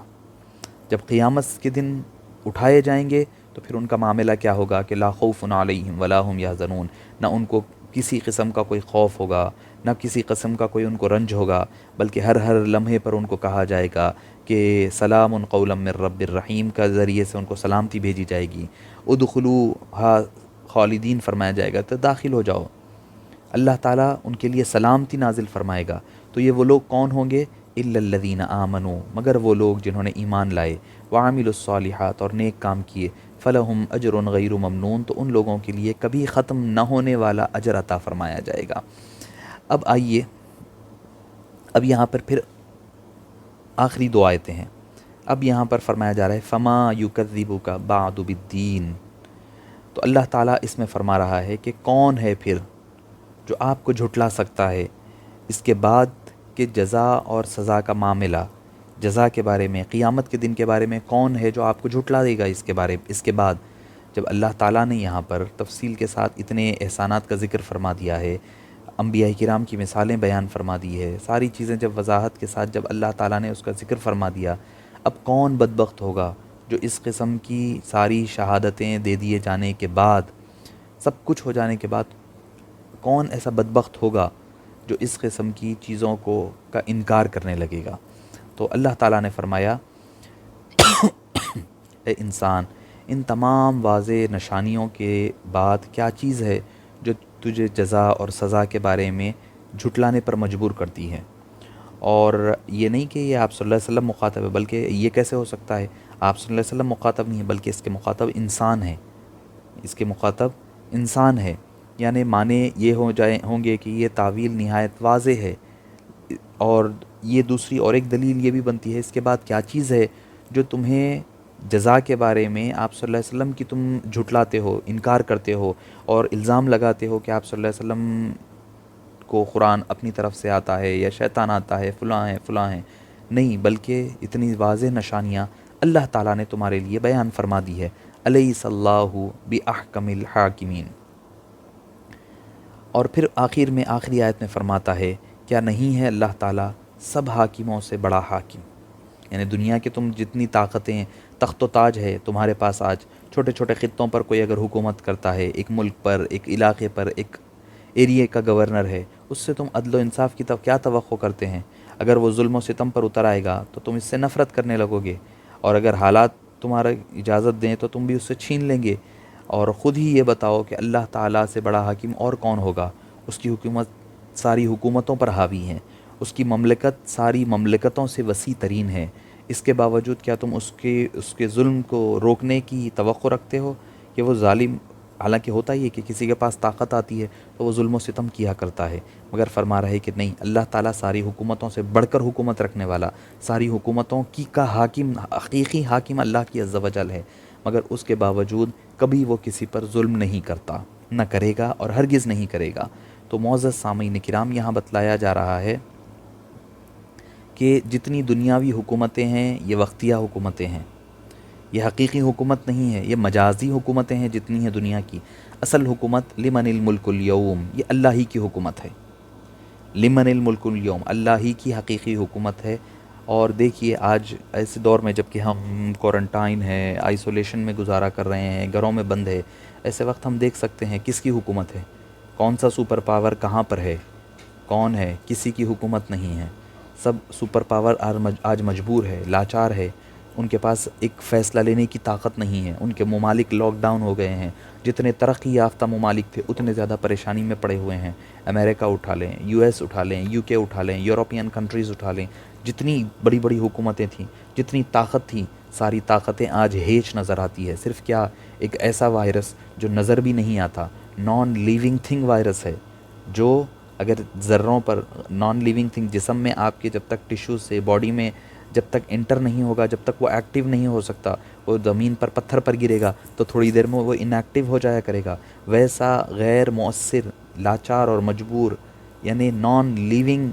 جب قیامت کے دن اٹھائے جائیں گے تو پھر ان کا معاملہ کیا ہوگا کہ لا خوف علیہم ولا هم یحزنون، نہ ان کو کسی قسم کا کوئی خوف ہوگا، نہ کسی قسم کا کوئی ان کو رنج ہوگا، بلکہ ہر لمحے پر ان کو کہا جائے گا کہ سلام قولا من رب الرحیم کا ذریعے سے ان کو سلامتی بھیجی جائے گی، ادخلوہا خالدین فرمایا جائے گا، تو داخل ہو جاؤ، اللہ تعالیٰ ان کے لیے سلامتی نازل فرمائے گا۔ تو یہ وہ لوگ کون ہوں گے، الا الذین آمنوا، مگر وہ لوگ جنہوں نے ایمان لائے، وعملوا الصالحات، اور نیک کام کیے، فلہم اجر غیر ممنون، تو ان لوگوں کے لیے کبھی ختم نہ ہونے والا اجر عطا فرمایا جائے گا۔ اب آئیے، اب یہاں پر پھر آخری دو آیتیں ہیں۔ اب یہاں پر فرمایا جا رہا ہے فما یکذبک بعد بالدین، تو اللہ تعالیٰ اس میں فرما رہا ہے کہ کون ہے پھر جو آپ کو جھٹلا سکتا ہے اس کے بعد کہ جزا اور سزا کا معاملہ، جزا کے بارے میں، قیامت کے دن کے بارے میں کون ہے جو آپ کو جھٹلا دے گا اس کے بعد؟ جب اللہ تعالیٰ نے یہاں پر تفصیل کے ساتھ اتنے احسانات کا ذکر فرما دیا ہے، انبیاء کرام کی مثالیں بیان فرما دی ہے، ساری چیزیں جب وضاحت کے ساتھ جب اللہ تعالیٰ نے اس کا ذکر فرما دیا، اب کون بدبخت ہوگا جو اس قسم کی ساری شہادتیں دے دیے جانے کے بعد، سب کچھ ہو جانے کے بعد، کون ایسا بدبخت ہوگا جو اس قسم کی چیزوں کا انکار کرنے لگے گا؟ تو اللہ تعالیٰ نے فرمایا اے انسان، ان تمام واضح نشانیوں کے بعد کیا چیز ہے جو تجھے جزا اور سزا کے بارے میں جھٹلانے پر مجبور کرتی ہے؟ اور یہ نہیں کہ یہ آپ صلی اللہ علیہ وسلم مخاطب ہے، بلکہ یہ کیسے ہو سکتا ہے؟ آپ صلی اللہ علیہ وسلم مخاطب نہیں ہے، بلکہ اس کے مخاطب انسان ہے، اس کے مخاطب انسان ہے، یعنی معنی یہ ہوں گے کہ یہ تعویل نہایت واضح ہے۔ اور یہ دوسری اور ایک دلیل یہ بھی بنتی ہے اس کے بعد کیا چیز ہے جو تمہیں جزا کے بارے میں آپ صلی اللہ علیہ وسلم کی تم جھٹلاتے ہو، انکار کرتے ہو اور الزام لگاتے ہو کہ آپ صلی اللہ علیہ وسلم کو قرآن اپنی طرف سے آتا ہے یا شیطان آتا ہے، فلاں ہیں۔ نہیں، بلکہ اتنی واضح نشانیاں اللہ تعالیٰ نے تمہارے لیے بیان فرما دی ہے۔ الیس اللہ بأحکم الحاکمین۔ اور پھر آخر میں آخری آیت میں فرماتا ہے کیا نہیں ہے اللہ تعالیٰ سب حاکموں سے بڑا حاکم؟ یعنی دنیا کے تم جتنی طاقتیں، تخت و تاج ہے تمہارے پاس آج، چھوٹے چھوٹے خطوں پر کوئی اگر حکومت کرتا ہے، ایک ملک پر، ایک علاقے پر، ایک ایریے کا گورنر ہے، اس سے تم عدل و انصاف کی کیا توقع کرتے ہیں؟ اگر وہ ظلم و ستم پر اتر آئے گا تو تم اس سے نفرت کرنے لگو گے، اور اگر حالات تمہارا اجازت دیں تو تم بھی اس سے چھین لیں گے۔ اور خود ہی یہ بتاؤ کہ اللہ تعالیٰ سے بڑا حاکم اور کون ہوگا؟ اس کی حکومت ساری حکومتوں پر حاوی ہے، اس کی مملکت ساری مملکتوں سے وسیع ترین ہے۔ اس کے باوجود کیا تم اس کے ظلم کو روکنے کی توقع رکھتے ہو کہ وہ ظالم، حالانکہ ہوتا ہی ہے کہ کسی کے پاس طاقت آتی ہے تو وہ ظلم و ستم کیا کرتا ہے، مگر فرما رہے کہ نہیں، اللہ تعالیٰ ساری حکومتوں سے بڑھ کر حکومت رکھنے والا، ساری حکومتوں کا حاکم، حقیقی حاکم اللہ کی عز و جل ہے، مگر اس کے باوجود کبھی وہ کسی پر ظلم نہیں کرتا، نہ کرے گا اور ہرگز نہیں کرے گا۔ تو معزز سامعین کرام، یہاں بتلایا جا رہا ہے کہ جتنی دنیاوی حکومتیں ہیں یہ وقتیہ حکومتیں ہیں، یہ حقیقی حکومت نہیں ہے، یہ مجازی حکومتیں ہیں جتنی ہیں دنیا کی۔ اصل حکومت لمن الملک اليوم، یہ اللہ ہی کی حکومت ہے، لمن الملک اليوم، اللہ ہی کی حقیقی حکومت ہے۔ اور دیکھیے آج ایسے دور میں جب کہ ہم کوارنٹائن ہے، آئسولیشن میں گزارا کر رہے ہیں، گھروں میں بند ہے، ایسے وقت ہم دیکھ سکتے ہیں کس کی حکومت ہے، کون سا سپر پاور کہاں پر ہے، کون ہے؟ کسی کی حکومت نہیں ہے۔ سب سپر پاور آج مجبور ہے، لاچار ہے، ان کے پاس ایک فیصلہ لینے کی طاقت نہیں ہے، ان کے ممالک لاک ڈاؤن ہو گئے ہیں، جتنے ترقی یافتہ ممالک تھے اتنے زیادہ پریشانی میں پڑے ہوئے ہیں۔ امریکہ اٹھا لیں، یو ایس اٹھا لیں، یو کے اٹھا لیں، یورپین کنٹریز اٹھا لیں، جتنی بڑی بڑی حکومتیں تھیں، جتنی طاقت تھی، ساری طاقتیں آج ہیچ نظر آتی ہے۔ صرف کیا ایک ایسا وائرس جو نظر بھی نہیں آتا، نان لیونگ تھنگ وائرس ہے، جو اگر ذروں پر، نان لیونگ تھنگ جسم میں آپ کے جب تک ٹیشوز سے باڈی میں جب تک انٹر نہیں ہوگا، جب تک وہ ایکٹیو نہیں ہو سکتا، وہ زمین پر پتھر پر گرے گا تو تھوڑی دیر میں وہ انیکٹیو ہو جایا کرے گا، ویسا غیر مؤثر، لاچار اور مجبور، یعنی نان لیونگ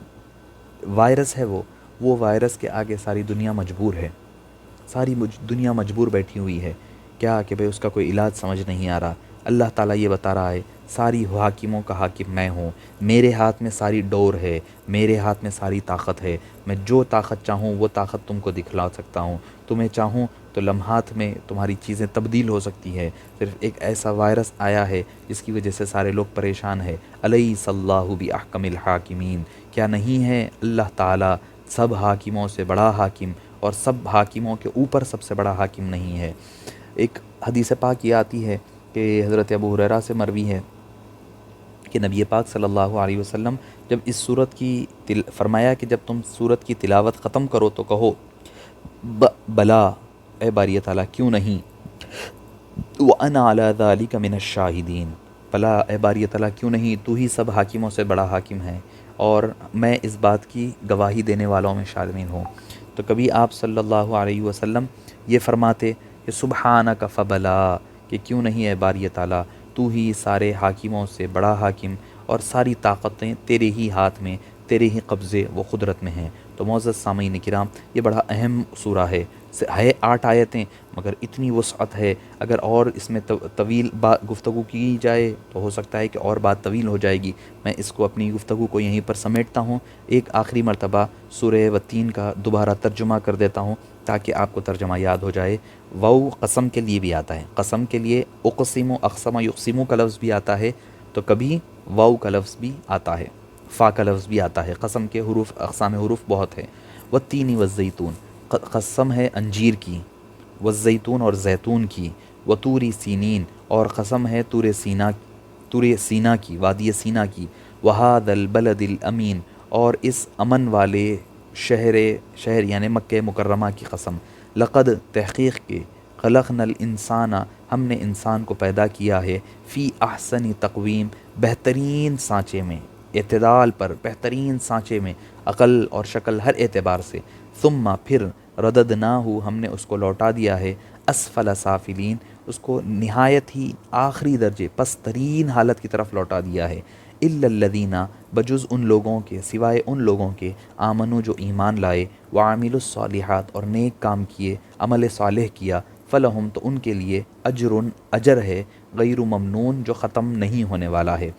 وائرس ہے وہ وائرس کے آگے ساری دنیا مجبور ہے، ساری دنیا مجبور بیٹھی ہوئی ہے۔ کیا کہ بھئی اس کا کوئی علاج سمجھ نہیں آ رہا۔ اللہ تعالیٰ یہ بتا رہا ہے ساری حاکموں کا حاکم میں ہوں، میرے ہاتھ میں ساری ڈور ہے، میرے ہاتھ میں ساری طاقت ہے، میں جو طاقت چاہوں وہ طاقت تم کو دکھلا سکتا ہوں، تمہیں چاہوں تو لمحات میں تمہاری چیزیں تبدیل ہو سکتی ہے۔ صرف ایک ایسا وائرس آیا ہے جس کی وجہ سے سارے لوگ پریشان ہیں۔ الیس اللہ بأحکم الحاکمین، کیا نہیں ہے اللہ تعالیٰ سب حاکموں سے بڑا حاکم، اور سب حاکموں کے اوپر سب سے بڑا حاکم نہیں ہے؟ ایک حدیث پاک یہ آتی ہے کہ حضرت ابو ہریرہ سے مروی ہے کہ نبی پاک صلی اللہ علیہ وسلم جب اس سورت کی فرمایا کہ جب تم سورت کی تلاوت ختم کرو تو کہو بلا، اے باری تعالیٰ کیوں نہیں، وَأَنَا عَلَى ذَلِكَ مِنَ الشَّاهِدِينَ، بلا اے باری تعالیٰ کیوں نہیں، تو ہی سب حاکموں سے بڑا حاکم ہے اور میں اس بات کی گواہی دینے والوں میں شامل ہوں۔ تو کبھی آپ صلی اللہ علیہ وسلم یہ فرماتے کہ سبحانک فبلا، کہ کیوں نہیں ہے باری تعالیٰ تو ہی سارے حاکموں سے بڑا حاکم اور ساری طاقتیں تیرے ہی ہاتھ میں، تیرے ہی قبضے و قدرت میں ہیں۔ تو معزز سامعین کرام، یہ بڑا اہم سورہ ہے 8 آیتیں، مگر اتنی وسعت ہے۔ اگر اور اس میں طویل گفتگو کی جائے تو ہو سکتا ہے کہ اور بات طویل ہو جائے گی۔ میں اس کو اپنی گفتگو کو یہیں پر سمیٹتا ہوں۔ ایک آخری مرتبہ سورہ والتین کا دوبارہ ترجمہ کر دیتا ہوں تاکہ آپ کو ترجمہ یاد ہو جائے۔ واو قسم کے لیے بھی آتا ہے، قسم کے لیے اقسم، اقسم یقسم کا لفظ بھی آتا ہے، تو کبھی واو کا لفظ بھی آتا ہے، فا کا لفظ بھی آتا ہے۔ قسم کے حروف، اقسام حروف بہت ہے۔ والتین والزیتون، قسم ہے انجیر کی، والزیتون اور زیتون کی، وطور سینین اور قسم ہے طور سینا کی، وادی سینا کی، وہذا البلد الامین اور اس امن والے شہر یعنی مکہ مکرمہ کی قسم۔ لقد تحقیق کے، خلقنا الانسان ہم نے انسان کو پیدا کیا ہے، فی احسن تقویم بہترین سانچے میں، اعتدال پر بہترین سانچے میں، عقل اور شکل ہر اعتبار سے۔ ثم پھر رددناہ ہم نے اس کو لوٹا دیا ہے، اسفل سافلین اس کو نہایت ہی آخری درجے پسترین حالت کی طرف لوٹا دیا ہے۔ الا الذین بجز ان لوگوں کے، سوائے ان لوگوں کے، آمنو جو ایمان لائے، وعاملوا الصالحات اور نیک کام کیے، عمل صالح کیا، فلہم تو ان کے لیے اجر ہے، غیر ممنون جو ختم نہیں ہونے والا ہے۔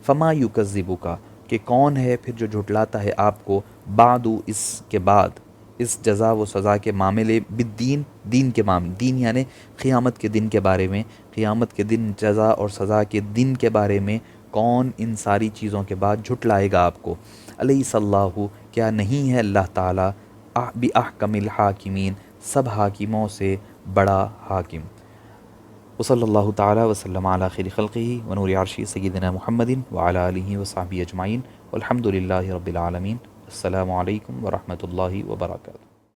فما یکذبک کہ کون ہے پھر جو جھٹلاتا ہے آپ کو، بعد اس کے بعد، اس جزا و سزا کے معاملے، بالدین دین کے معاملے، دین یعنی قیامت کے دن کے بارے میں، قیامت کے دن جزا اور سزا کے دن کے بارے میں کون ان ساری چیزوں کے بعد جھٹلائے گا آپ کو۔ الیس اللہ کیا نہیں ہے اللہ تعالیٰ بأحکم الحاکمین سب حاکموں سے بڑا حاکم۔ وصلی اللہ تعالیٰ وسلم علی خیر خلقہ ونور عرشہ سیدنا محمد وعلی آلہ وصحبہ اجمعین والحمد للہ رب العالمین۔ السلام علیکم ورحمۃ اللہ وبرکاتہ۔